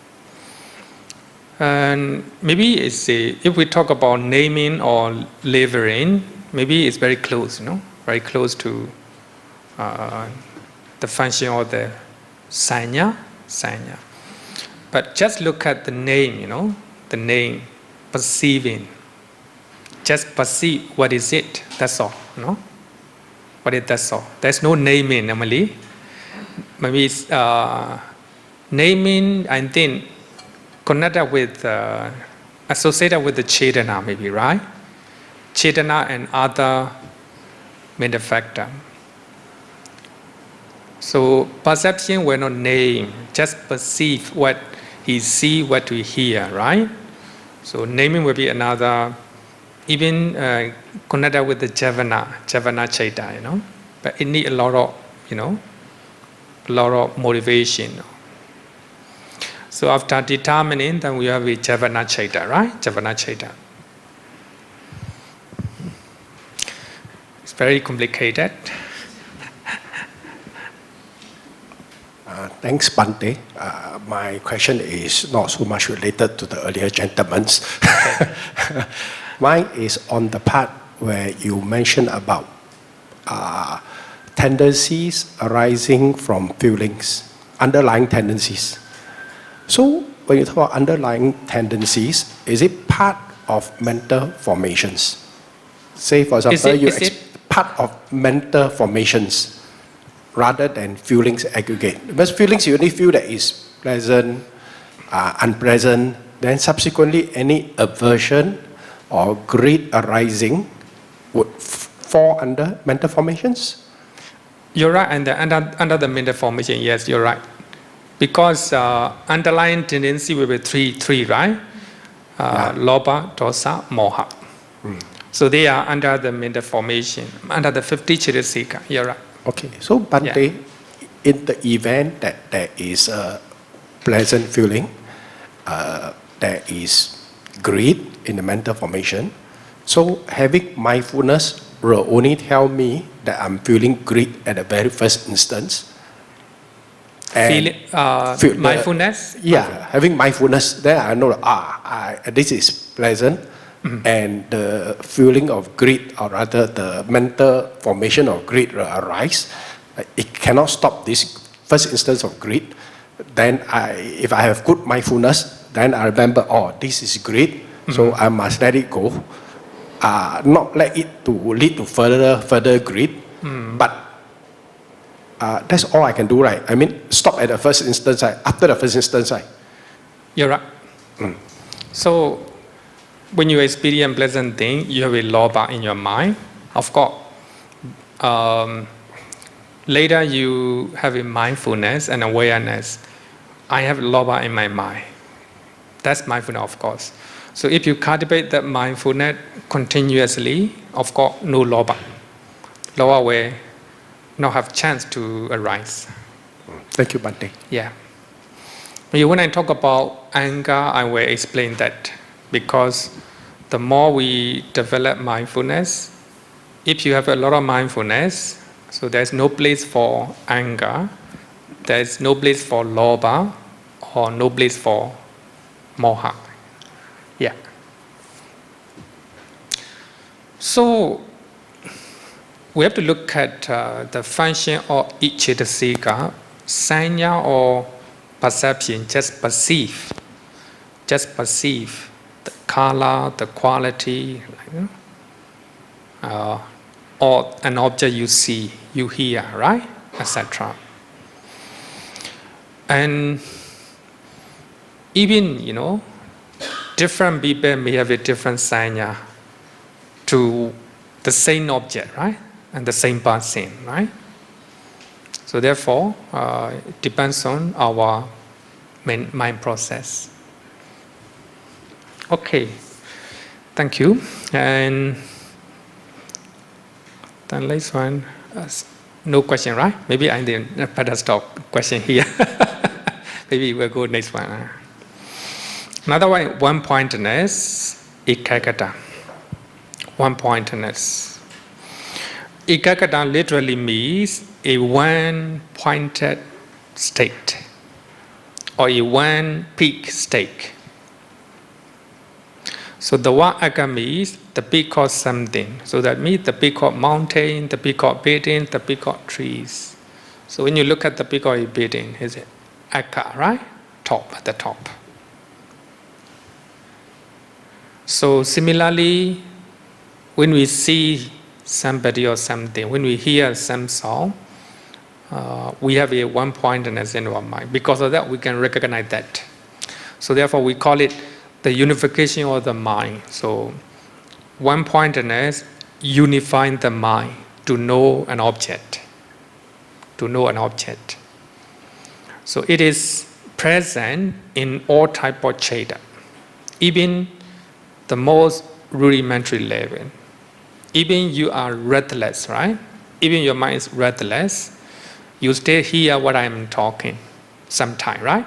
And maybe if we talk about naming or labeling, maybe it's very close, very close to the function of the sanya. But just look at the name, the name, perceiving. Just perceive what is it, that's all, What is that's all. There's no naming normally. Maybe it's naming, I think, connected with, associated with the Chetana maybe, right? Chetana and other mental factor. So perception will not name, just perceive what he see, what we hear, right? So naming will be another, even connected with the Javana Chaita, But it needs a lot of, a lot of motivation. So after determining, then we have a Javana Chaita, right? Javana Chaita. It's very complicated. Thanks, Bhante. My question is not so much related to the earlier gentleman's. Mine is on the part where you mentioned about tendencies arising from feelings, underlying tendencies. So when you talk about underlying tendencies, is it part of mental formations? Say, for example, part of mental formations rather than feelings aggregate. Because feelings, you only feel that is pleasant, unpleasant, then subsequently any aversion or greed arising would fall under mental formations? You're right, and under the mental formation, yes, you're right. Because underlying tendency will be three, right? Lobha, dosa, moha. So they are under the mental formation, under the 50 Chitasika. You're right. Okay, so Bhante, in the event that there is a pleasant feeling, there is greed in the mental formation, so having mindfulness will only tell me that I'm feeling greed at the very first instance. Mindfulness? Having mindfulness, then I know this is pleasant, and the feeling of greed, or rather the mental formation of greed will arise. It cannot stop this first instance of greed. Then if I have good mindfulness, then I remember, this is greed, so I must let it go. Not let it to lead to further greed, but that's all I can do, right? I mean, stop at the first instance, after the first instance. You're right. So, when you experience pleasant thing, you have a lobha in your mind. Of course, later you have a mindfulness and awareness. I have lobha in my mind. That's mindfulness, of course. So if you cultivate that mindfulness continuously, of course, no lobha. Lobha will not have chance to arise. Thank you, Bhante. Yeah. When I talk about anger, I will explain that. Because the more we develop mindfulness, if you have a lot of mindfulness, so there's no place for anger, there's no place for lobha, or no place for moha. Yeah. So, we have to look at the function of each cetasika, sanya or perception, just perceive the color, the quality, or an object you see, you hear, right, etc. And even, different people may have a different sanya to the same object, right, and the same person, right? So therefore, it depends on our mind process. Okay, thank you. And the next one, no question, right? Maybe I didn't better stop question here. Maybe we'll go next one. Another one-pointedness, ekaggata. One-pointedness. Ekaggata literally means a one-pointed state or a one-peak state. So the one aga means the peak of something. So that means the peak of mountain, the peak of building, the peak of trees. So when you look at the peak of a building, is it aga, right? Top, at the top. So similarly, when we see somebody or something, when we hear some sound, we have a one-pointedness in our mind. Because of that, we can recognize that. So therefore, we call it the unification of the mind. So one-pointedness unifying the mind to know an object. To know an object. So it is present in all type of cheta. Even the most rudimentary level. Even you are restless, right? Even your mind is restless. You still hear what I am talking sometime, right?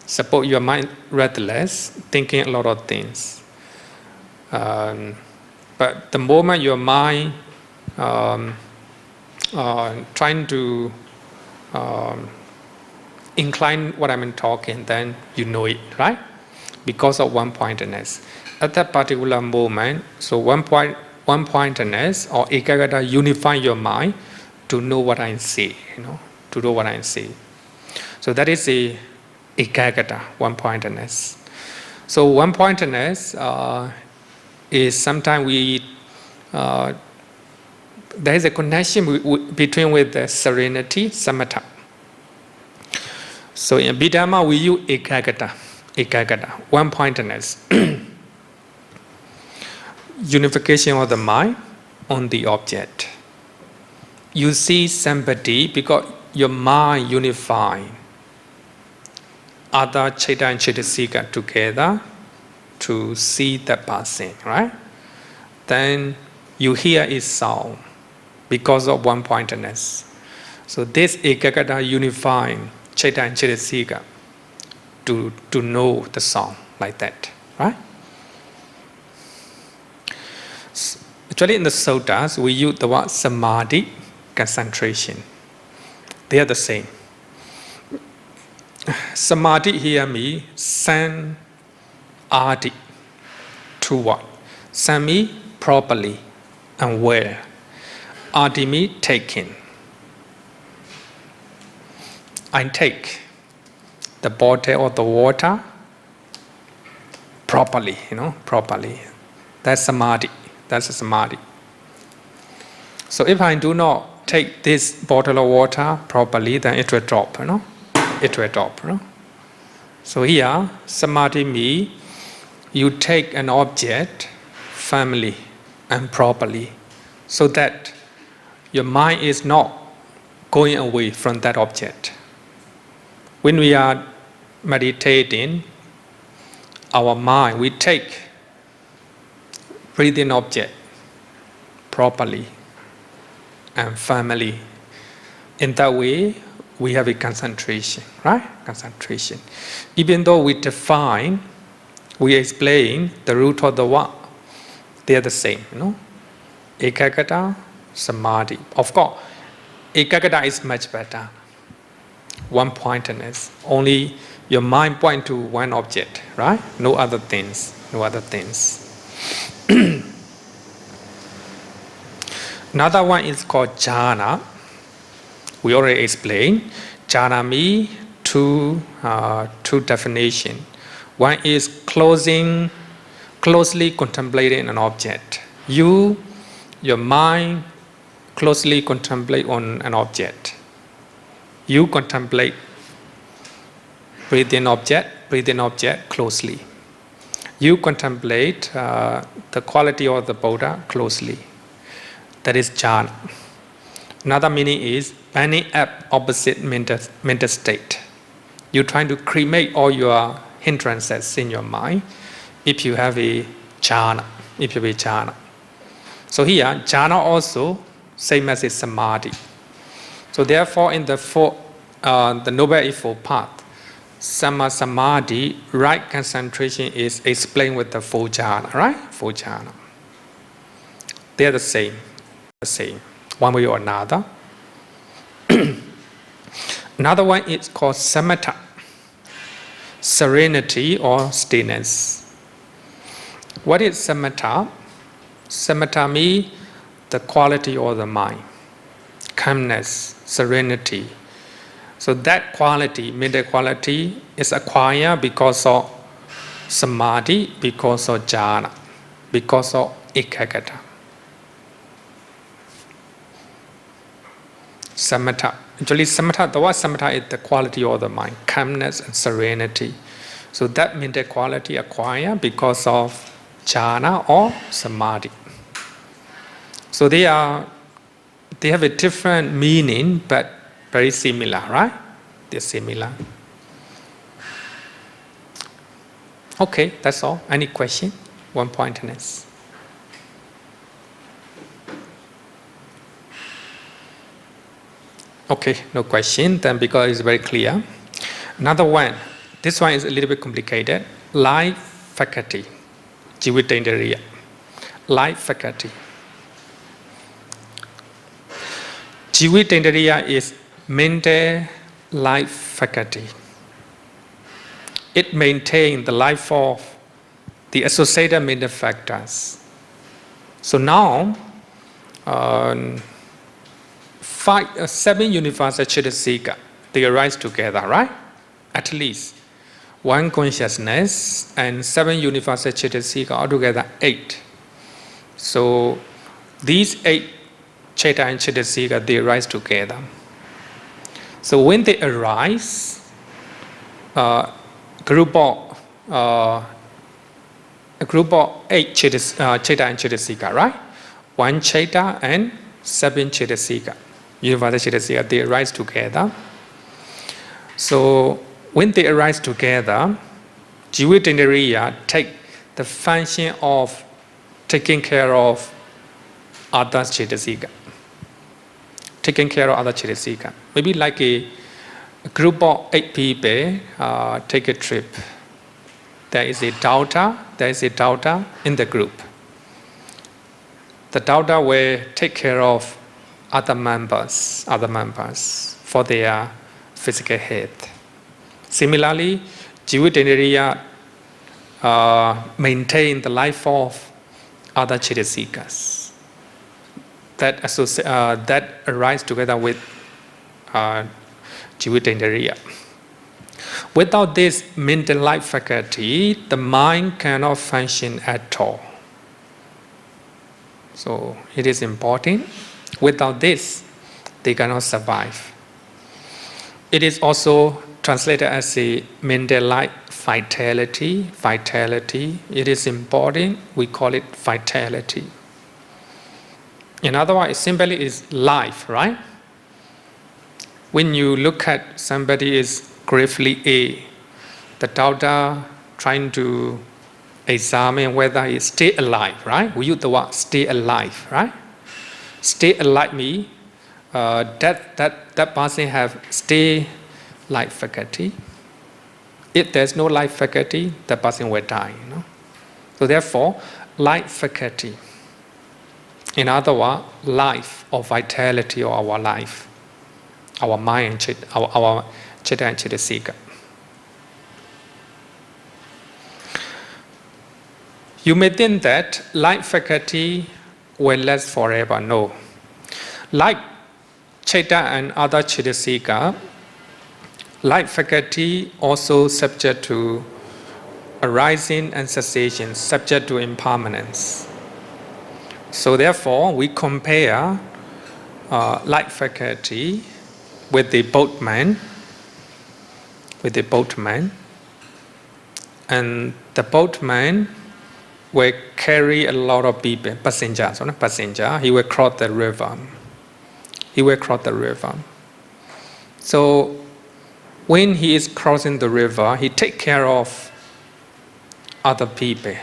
Suppose your mind restless, thinking a lot of things. But the moment your mind trying to incline what I'm talking, then you know it, right? Because of one-pointedness. At that particular moment, so one-pointedness or ekaggata unify your mind to know what I say, to know what I say. So that is a ekaggata, one-pointedness. So one-pointedness is sometimes there is a connection between with the serenity, samatha. So in Bdmv we use ekaggata, one-pointedness. unification of the mind on the object. You see somebody because your mind unified other Chaitanya and Chaitasika together to see that person, right? Then you hear his sound because of one-pointedness. So this Ekagata unifying Chaitanya and Chaitasika to know the sound like that, right? Actually in the suttas, we use the word samadhi, concentration. They are the same. Samadhi here means san adi, two words. San means properly and well. Adi means taking. I take the bottle or the water properly, properly. That's samadhi. That's a samadhi. So if I do not take this bottle of water properly, then it will drop, It will drop, So here, samadhi means you take an object firmly and properly, so that your mind is not going away from that object. When we are meditating, our mind, we take breathing object properly and firmly. In that way, we have a concentration, right? Concentration. Even though we define, we explain the root of the word, they are the same, Ekagata, samadhi. Of course, Ekagata is much better. One-pointedness. Only your mind point to one object, right? No other things. No other things. Another one is called jhana. We already explained. Jhana means two definitions. One is closely contemplating an object. Your mind closely contemplate on an object. You contemplate breathing object closely. You contemplate the quality of the Buddha closely. That is jhana. Another meaning is banning up opposite mental state. You're trying to cremate all your hindrances in your mind if you have a jhana. So here, jhana also same as a samadhi. So therefore, in the Noble Eightfold Path, Samma Samadhi, right concentration is explained with the full jhana, right? Full jhana. They are the same, one way or another. Another one is called samatha, serenity or stillness. What is samatha? Samatha means the quality of the mind, calmness, serenity. So that quality, mental quality, is acquired because of samadhi, because of jhana, because of ekagata. Samatha. Actually, samatha, the word samatha is the quality of the mind, calmness and serenity. So that mental quality acquired because of jhana or samadhi. So they have a different meaning, but very similar, right? They're similar. Okay, that's all. Any question? One-pointedness. Okay, no question. Then because it's very clear. Another one. This one is a little bit complicated. Life faculty. Jivitendriya. Life faculty. Jivitendriya is mental life faculty. It maintains the life of the associated mental factors. So now, 7 universal Chaitasika, they arise together, right? At least one consciousness and 7 universal Chaitasika, altogether 8. So these 8 Chaitanya and Chaitasika, they arise together. So when they arise, group of a group of 8 Chitta and Chittasika, right? 1 Chitta and 7 Chittasika. Universal Chittasika, they arise together. So when they arise together, Jivitindriya take the function of taking care of other Chittasika. Taking care of other Chittasika. Maybe like a group of 8 people take a trip. There is a daughter in the group. The daughter will take care of other members for their physical health. Similarly, Jivitindriya maintain the life of other Chittasikas that arise together with Jivitindriya. Without this mental life faculty, the mind cannot function at all. So it is important. Without this, they cannot survive. It is also translated as a mental life vitality. Vitality. It is important. We call it vitality. In other words, simply is life, right? When you look at somebody is gravely ill, the doctor trying to examine whether he is still alive, right? We use the word stay alive, right? Stay alive means that person have stay life faculty. If there's no life faculty, the person will die. You know? So therefore, life faculty. In other words, life or vitality of our life, our mind, our Chitta and Chittasika. You may think that life faculty will last forever. No. Like Chitta and other Chittasika, life faculty also subject to arising and cessation, subject to impermanence. So therefore, we compare life faculty with the boatman, and the boatman will carry a lot of people, passengers, he will cross the river. So when he is crossing the river, he take care of other people,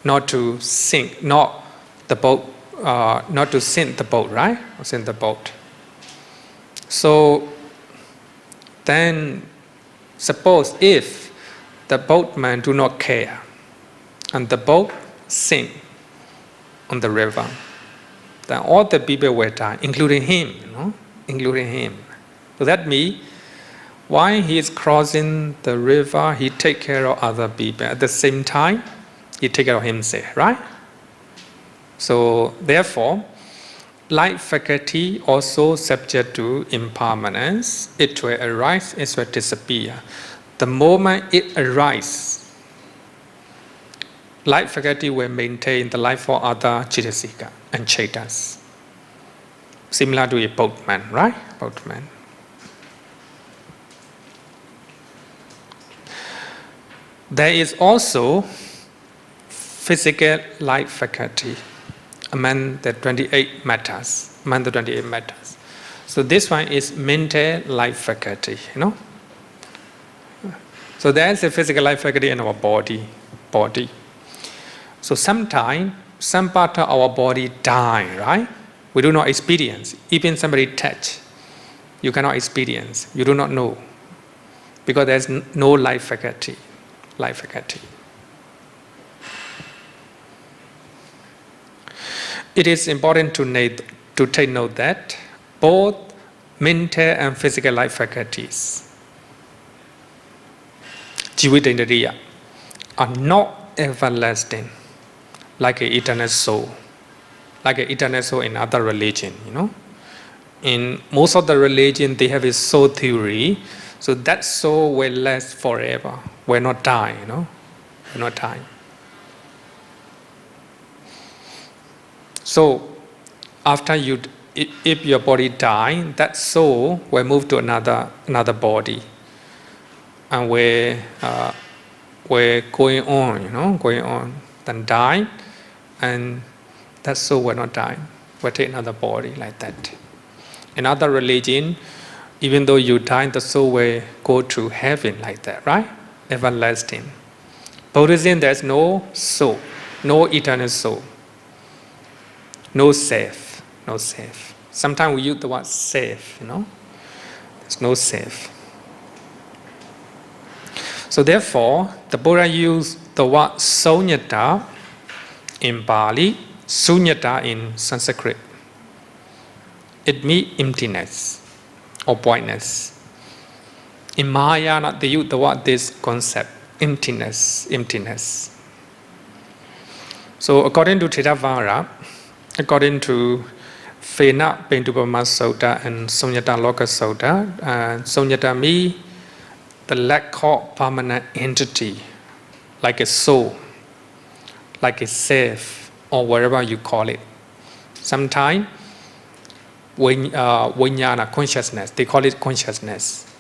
not to sink, not to sink the boat, right? Or sink the boat. So then, suppose if the boatman do not care, and the boat sink on the river, then all the people will die, including him, including him. So that means, while he is crossing the river, he take care of other people. At the same time, he take care of himself, right? So therefore, life faculty also subject to impermanence. It will arise, it will disappear. The moment it arises, life faculty will maintain the life of other Chittasika and Chaitas. Similar to a boatman, right? Boatman. There is also physical life faculty among the 28 matters. So this one is mental life faculty, So there is a physical life faculty in our body. So sometimes, some part of our body die, right? We do not experience. Even somebody touch, you cannot experience. You do not know. Because there is no life faculty. It is important to take note that both mental and physical life faculties, Jivitindriya, are not everlasting like an eternal soul. Like an eternal soul in other religion, In most of the religion, they have a soul theory, so that soul will last forever, will not die, Will not die. So, after if your body dies, that soul will move to another body, and will were going on, going on, then die, and that soul will not die, will take another body like that. In other religion, even though you die, the soul will go to heaven like that, right? Everlasting. Buddhism, there's no soul, no eternal soul, no self, no self. Sometimes we use the word self, There's no self. So therefore, the Buddha used the word sunyata in Pali, sunyata in Sanskrit. It means emptiness or voidness. In Mahayana, they use the word, this concept, emptiness, emptiness. So according to Theravada, according to Phena Pentupama Sutta and Sunyata Loka Sutta, sunyata means the lack of permanent entity, like a soul, like a self, or whatever you call it. Sometimes, vijnana, consciousness, they call it consciousness.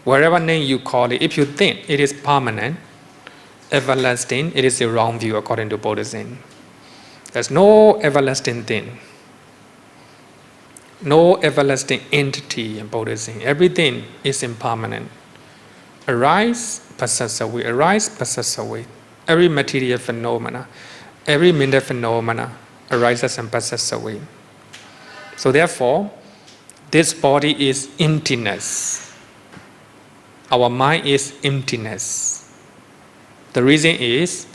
Whatever name you call it, if you think it is permanent, everlasting, it is a wrong view according to Buddhism. There's no everlasting thing, no everlasting entity in Buddhism. Everything is impermanent. Arise, passes away, arise, passes away. Every material phenomena, every mental phenomena arises and passes away. So therefore, this body is emptiness. Our mind is emptiness. The reason is,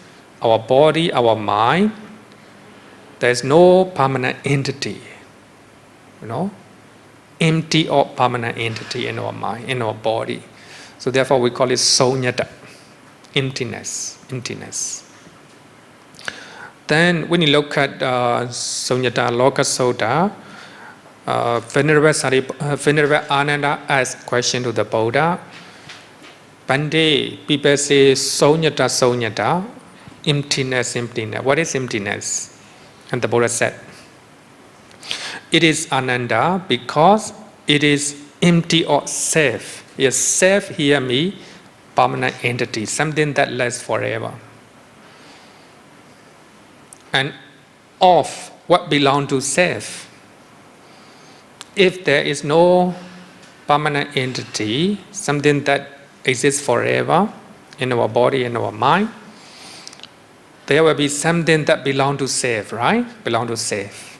our body, our mind, there is no permanent entity. Empty or permanent entity in our mind, in our body. So therefore we call it sunyata, emptiness, emptiness. Then when you look at Sunyata Loka Sutta, Venerable Ananda asked question to the Buddha. Bhante, people say sunyata, sunyata, emptiness, emptiness. What is emptiness? And the Buddha said, it is Ananda because it is empty of self. Yes, self here means permanent entity, something that lasts forever. And of what belongs to self. If there is no permanent entity, something that exists forever in our body and our mind, there will be something that belongs to self, right? Belong to self.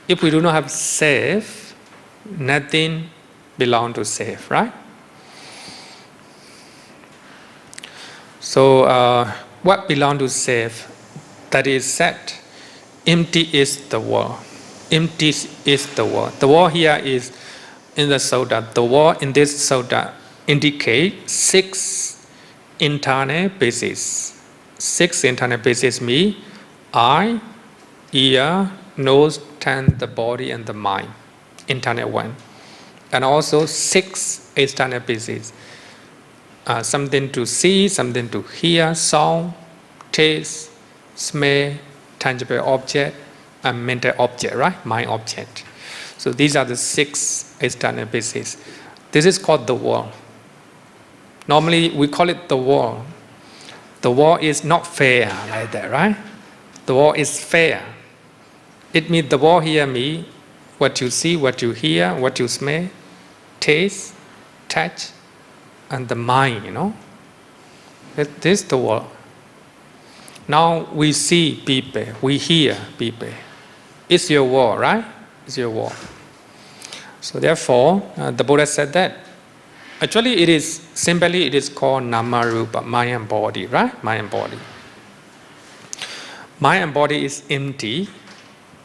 If we do not have self, nothing belongs to self, right? So, what belongs to self? That is said, empty is the world. Empty is the world. The world here is in the Sutta. The world in this Sutta indicates 6 internal bases. 6 internal bases mean eye, ear, nose, tongue, the body, and the mind. Internal one. And also 6 external bases. Something to see, something to hear, sound, taste, smell, tangible object, and mental object, right? Mind object. So these are the 6 external bases. This is called the world. Normally we call it the world. The world is not fair like that, right? The world is fair. It means the world here means what you see, what you hear, what you smell, taste, touch, and the mind, This is the world. Now we see people, we hear people. It's your world, right? It's your world. So therefore, the Buddha said that. Actually, it is called Nama Rupa, mind and body, right? Mind and body. Mind and body is empty.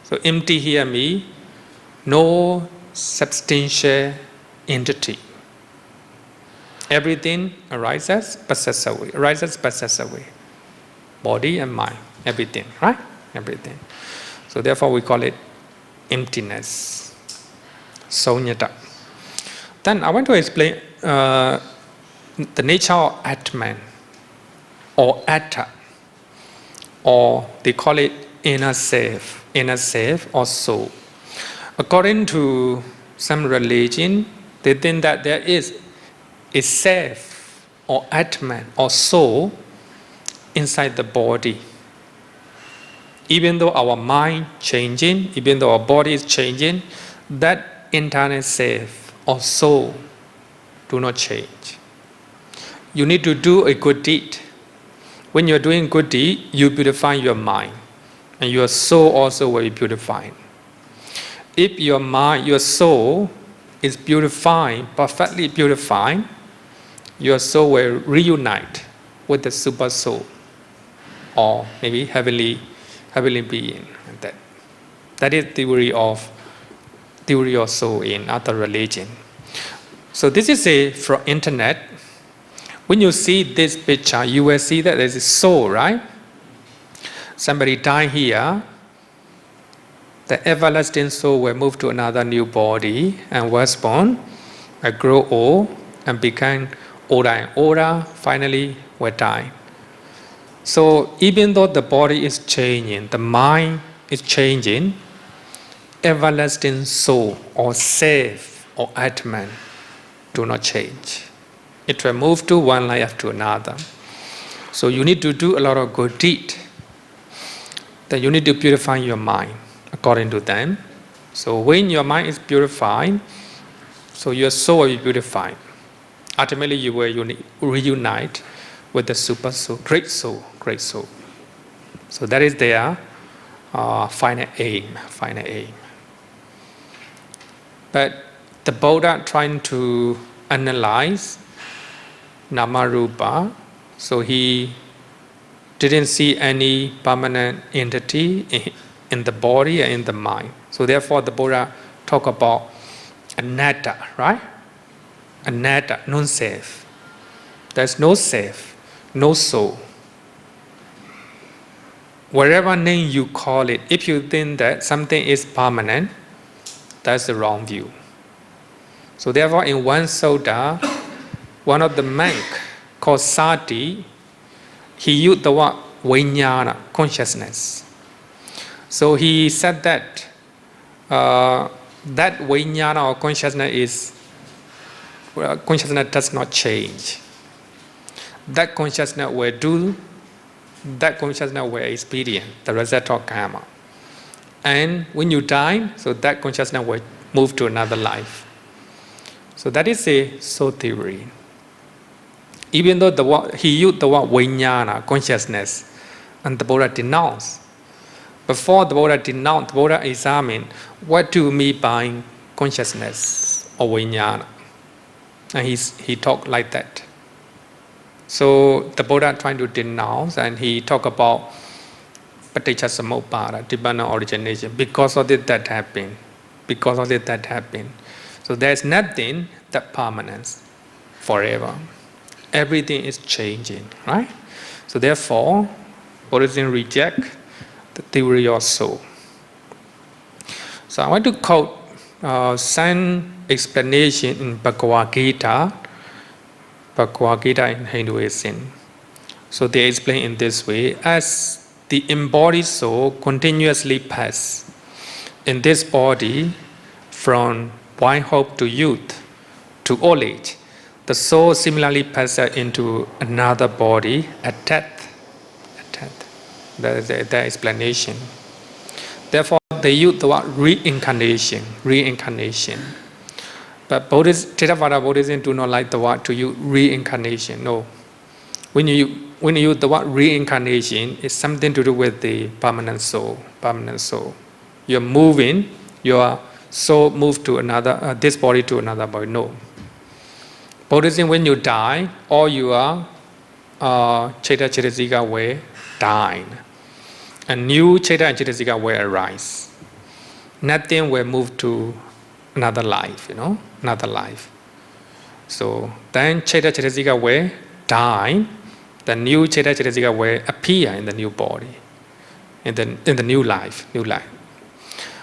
So empty here means no substantial entity. Everything arises, passes away. Arises, passes away. Body and mind, everything, right? Everything. So therefore we call it emptiness. Sunyata. Then I want to explain the nature of Atman or Atta, or they call it inner self or soul. According to some religion, they think that there is a self or Atman or soul inside the body. Even though our mind changing, even though our body is changing, that internal self or soul do not change. You need to do a good deed. When you're doing good deed, you beautify your mind, and your soul also will be beautified. If your mind, your soul is beautified, perfectly beautified, your soul will reunite with the super soul, or maybe heavenly being. That is theory of soul in other religion. So this is from internet. When you see this picture, you will see that there is a soul, right? Somebody died here. The everlasting soul will move to another new body and was born, and grow old, and become older and older, finally will die. So even though the body is changing, the mind is changing, everlasting soul or self or Atman do not change. It will move to one life after another. So you need to do a lot of good deed. Then you need to purify your mind according to them. So when your mind is purified, so your soul will be purified. Ultimately you will reunite with the super soul, great soul. So that is their final aim. But the Buddha trying to analyze Nama Rupa, so he didn't see any permanent entity in the body and in the mind. So therefore the Buddha talk about anatta, right? Anatta, non-self. There's no self, no soul. Whatever name you call it, if you think that something is permanent, that's the wrong view. So therefore in one sutta, one of the monk called Sati, he used the word vijnana, consciousness. So he said that that vijnana or consciousness does not change. That consciousness will experience the result of karma. And when you die, so that consciousness will move to another life. So that is a soul theory. Even though he used the word vijnana, consciousness, and the Buddha denounced. Before the Buddha denounced, the Buddha examined, what do you mean by consciousness or vijnana? And he talked like that. So the Buddha trying to denounce, and he talked about paticca samuppada, dependent origination. Because of it that happened. So there's nothing that permanent forever. Everything is changing, right? So therefore, Buddhism reject the theory of soul. So I want to quote some explanation in Bhagavad Gita in Hinduism. So they explain in this way: as the embodied soul continuously passes in this body from boyhood to youth to old age, the soul similarly passes into another body at death. That is the explanation. Therefore, they use the word reincarnation. But Theravada Buddhism do not like the word to use reincarnation. No. When you use the word reincarnation, it's something to do with the permanent soul. You're moving, your soul moves to another, this body to another body. No. Buddhism, when you die, all your Cheta Chitasika will die. A new Cheta and Chitasika will arise. Nothing will move to another life, another life. So then Cheta Chitasika will die. The new Cheta Chitasika will appear in the new body, in the new life.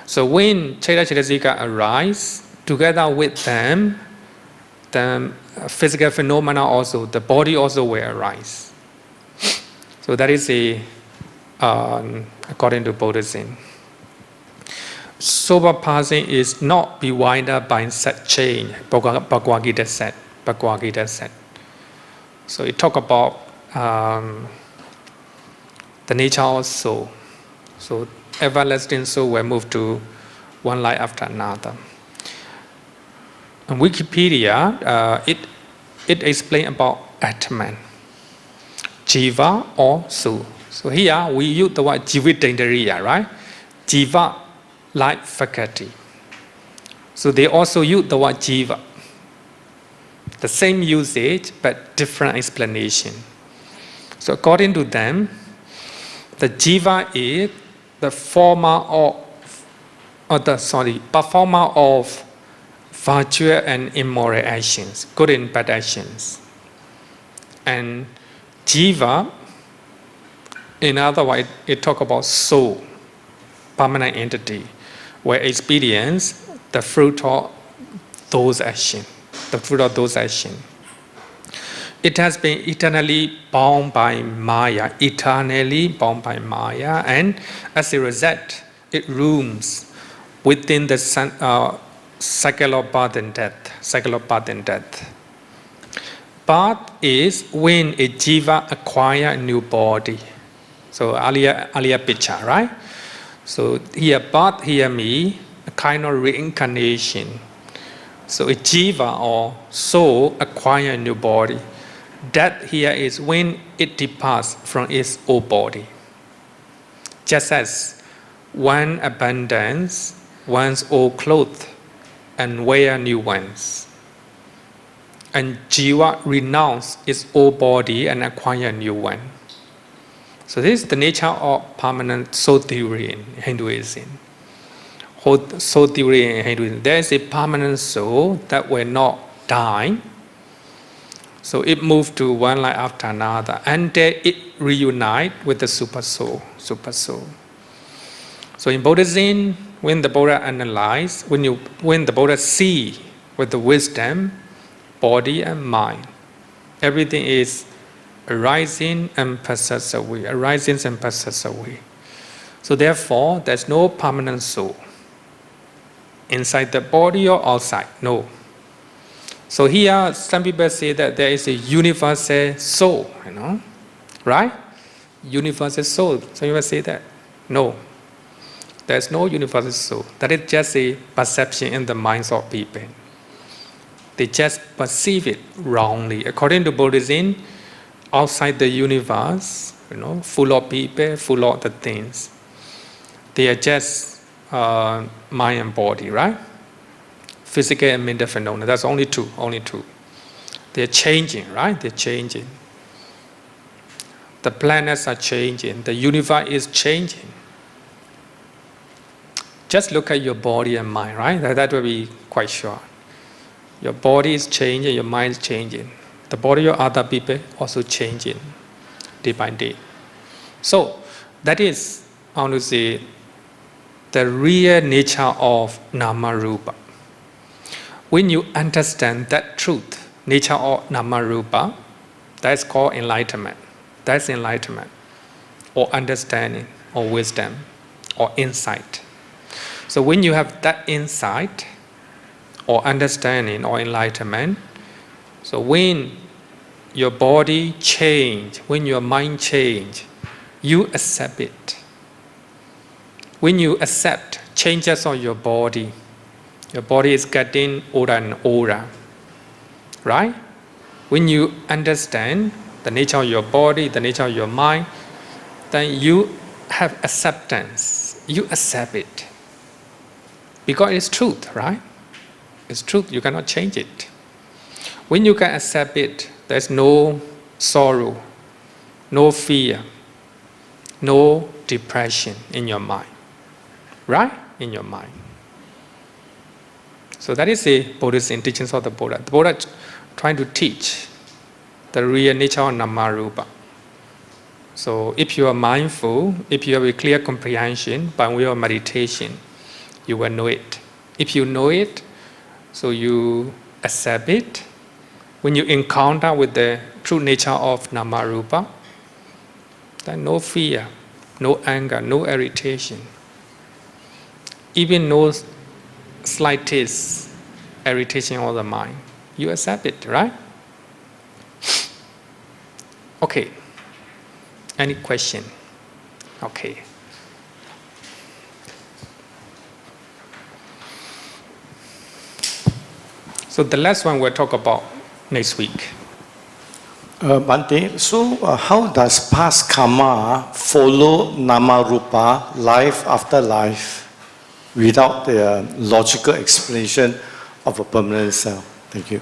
So when Cheta Chitasika arise, together with them, the physical phenomena also, the body also will arise. So that is according to Buddhism. Sober passing is not bewildered by such change, Bhagavad Gita said. So it talk about the nature of soul. So everlasting soul will move to one life after another. In Wikipedia, it explains about Atman, Jiva or soul. So here we use the word Jivitendriya, right? Jiva, life faculty. So they also use the word Jiva. The same usage but different explanation. So according to them, the Jiva is the performer of virtuous and immoral actions, good and bad actions. And Jiva, in other words, it talk about soul, permanent entity, where experience the fruit of those actions. The fruit of those actions. It has been eternally bound by Maya, and as a result, it rooms within the cycle of birth and death. Birth is when a jiva acquires a new body. So earlier picture, right? So here birth, here me, a kind of reincarnation. So a jiva or soul acquires a new body. Death here is when it departs from its old body. Just as one abandons one's old clothes and wear new ones, and jiva renounce its old body and acquire a new one. So this is the nature of permanent soul theory in Hinduism. Soul theory in Hinduism, there is a permanent soul that will not die. So it moves to one life after another, and it reunites with the super soul. So in Buddhism, when the Buddha analyzes, when the Buddha sees with the wisdom, body and mind, everything is arising and passes away, So therefore, there's no permanent soul inside the body or outside. No. So here, some people say that there is a universal soul, right? Universal soul. Some people say that. No. There's no universal soul. That is just a perception in the minds of people. They just perceive it wrongly. According to Buddhism, outside the universe, full of people, full of the things, they are just mind and body, right? Physical and mental phenomena. That's only two. They're changing, right? They're changing. The planets are changing. The universe is changing. Just look at your body and mind, right? That will be quite sure. Your body is changing, your mind is changing. The body of other people also changing day by day. So that is, I want to say, the real nature of Nama Rupa. When you understand that truth, nature of Nama Rupa, that's called enlightenment. That's enlightenment, or understanding, or wisdom, or insight. So when you have that insight, or understanding, or enlightenment, so when your body change, when your mind change, you accept it. When you accept changes of your body is getting older and older, right? When you understand the nature of your body, the nature of your mind, then you have acceptance. You accept it. Because it's truth, right? It's truth, you cannot change it. When you can accept it, there's no sorrow, no fear, no depression in your mind, right? In your mind. So that is the Buddhist teachings of the Buddha. The Buddha trying to teach the real nature of Nama Rupa. So if you are mindful, if you have a clear comprehension by way of meditation, you will know it. If you know it, so you accept it. When you encounter with the true nature of Nama Rupa, then no fear, no anger, no irritation, even no slightest irritation of the mind. You accept it, right? Okay. Any question? Okay. So the last one we'll talk about next week. Bhante, so how does past karma follow nama rupa, life after life, without the logical explanation of a permanent self? Thank you.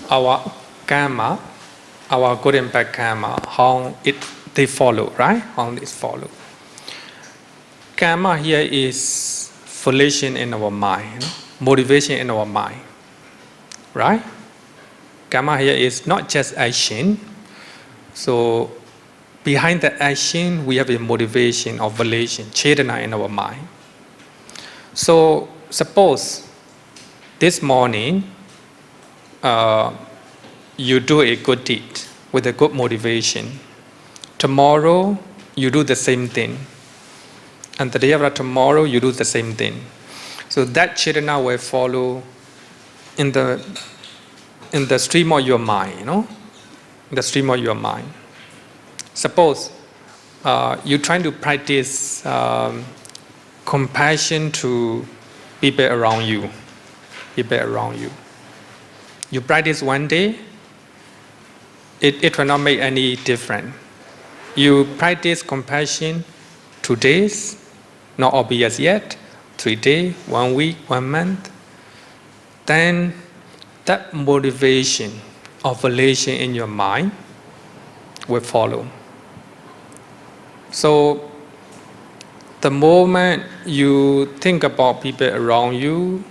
Our karma, our good and bad karma, how they follow, right? How it follow. Karma here is volition in our mind, motivation in our mind, right? Karma here is not just action. So behind the action, we have a motivation or volition, chetana in our mind. So suppose this morning, you do a good deed with a good motivation. Tomorrow, you do the same thing. And the day after tomorrow, you do the same thing. So that chetana will follow in the stream of your mind, in the stream of your mind. Suppose you're trying to practice compassion to people around you. You practice one day, it will not make any difference. You practice compassion 2 days, not obvious yet, 3 days, 1 week, 1 month, then that motivation or volition in your mind will follow. So the moment you think about people around you,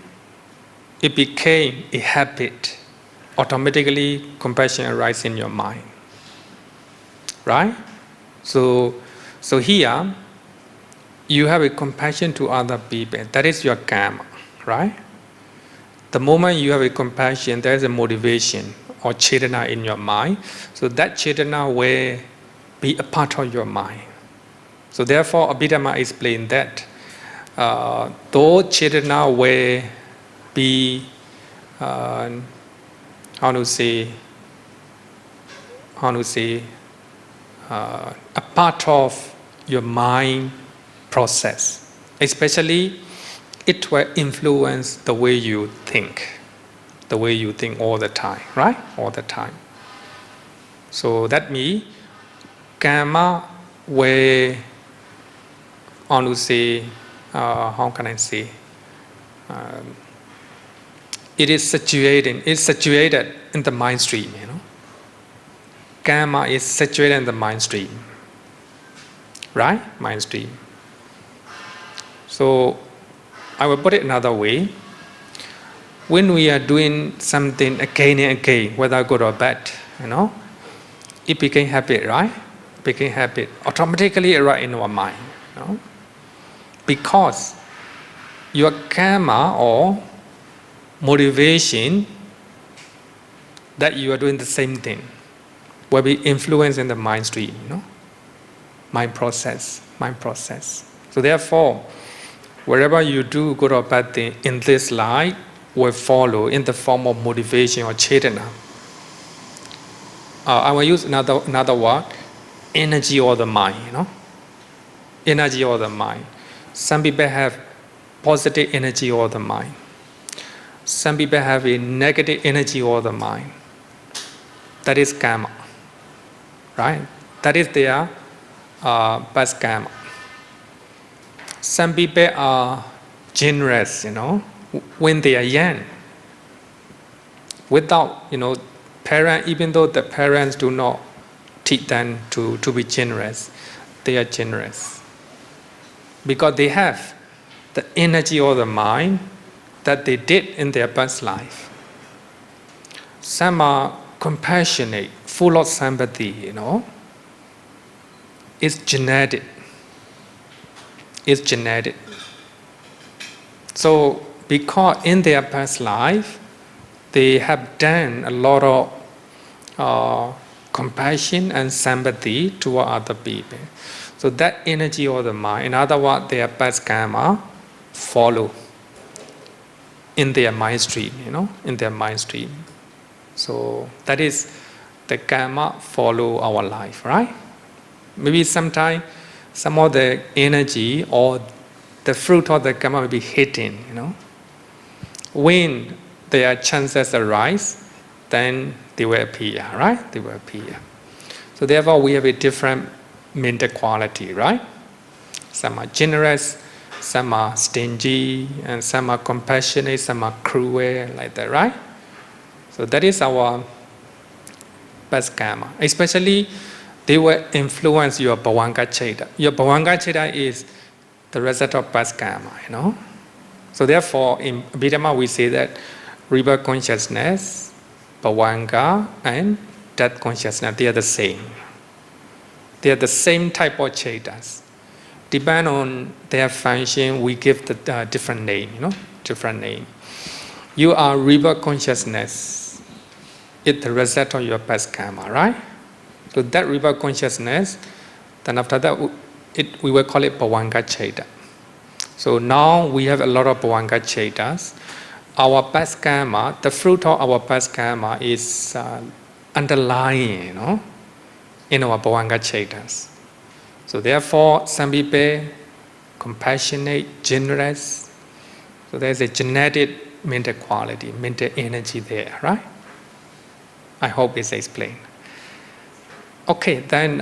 it became a habit. Automatically compassion arises in your mind. Right? So here, you have a compassion to other people. That is your karma, right? The moment you have a compassion, there is a motivation or chetana in your mind. So that chetana will be a part of your mind. So therefore, Abhidhamma explained that though chetana will be, a part of your mind process, especially it will influence the way you think all the time, right? All the time. So that means karma will, how can I say? It is situated in the mind stream, Karma is situated in the mind stream, right? Mind stream. So I will put it another way. When we are doing something again and again, whether good or bad, it became habit, right? It became habit. Automatically right in our mind, because your karma or motivation that you are doing the same thing will be influenced in the mind stream, mind process. So therefore, wherever you do good or bad thing in this life will follow in the form of motivation or chetana. I will use another word, energy of the mind, Energy of the mind. Some people have positive energy of the mind. Some people have a negative energy of the mind. That is karma, right? That is their past karma. Some people are generous, when they are young. Without, parents, even though the parents do not teach them to be generous, they are generous. Because they have the energy of the mind that they did in their past life. Some are compassionate, full of sympathy, It's genetic. It's genetic. So, because in their past life, they have done a lot of compassion and sympathy toward other people. So that energy of the mind, in other words, their past karma, follow in their mind stream, in their mind stream. So that is the karma follow our life, right? Maybe sometime some of the energy or the fruit of the karma will be hidden, When their chances arise, then they will appear, right? They will appear. So therefore, we have a different mental quality, right? Some are generous, some are stingy, and some are compassionate, some are cruel, like that, right? So that is our past karma. Especially, they will influence your bhavanga cheta. Your bhavanga cheta is the result of past karma, So therefore, in Abhidhamma, we say that rebirth consciousness, bhavanga, and death consciousness, they are the same. They are the same type of chetas. Depend on their function, we give the different name, different name. You are rebirth consciousness. It's the result of your past karma, right? So that rebirth consciousness, then after that, we will call it bhavanga cheta. So now we have a lot of bhavanga chetas. Our past karma, the fruit of our past karma is underlying, in our bhavanga chetas. So therefore, some people compassionate, generous. So there's a genetic mental quality, mental energy there, right? I hope it's explained. Okay, then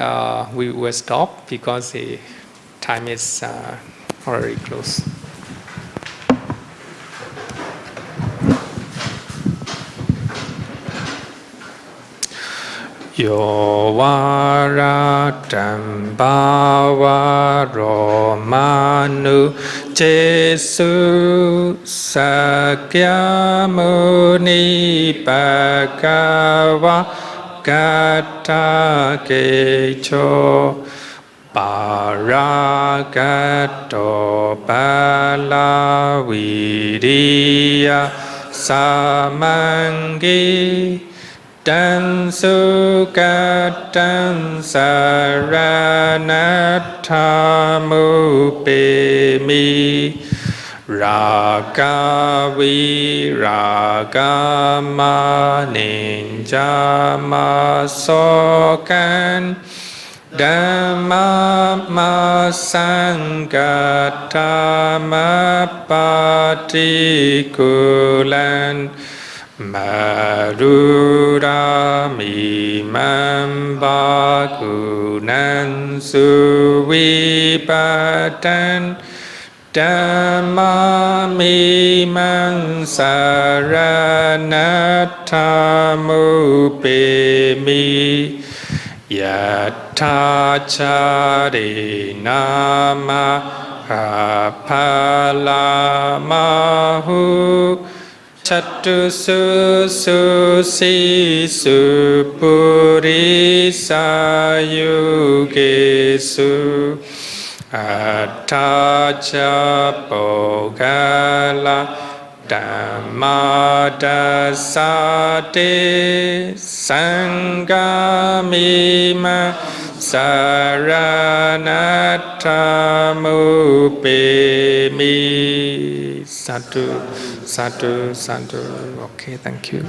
we will stop because the time is already close. Yo varatam bhavaro manu jesu sakyamuni bhagava gata kecho paragato balavidya samangi Dansukatam saranathamupemi Ragavi Ragama Ninjama Sokan Dhamma Sangatama Patikulan Marurami Mambakunan Suvipatan Dhammami Mansaranathamupemi Yatachari Nama Apalamahu Chatu susi supuri sayugesu atacha pogala dhammadasate sangamima saranathamupemi. Sadhu, sadhu, sadhu. Okay, thank you.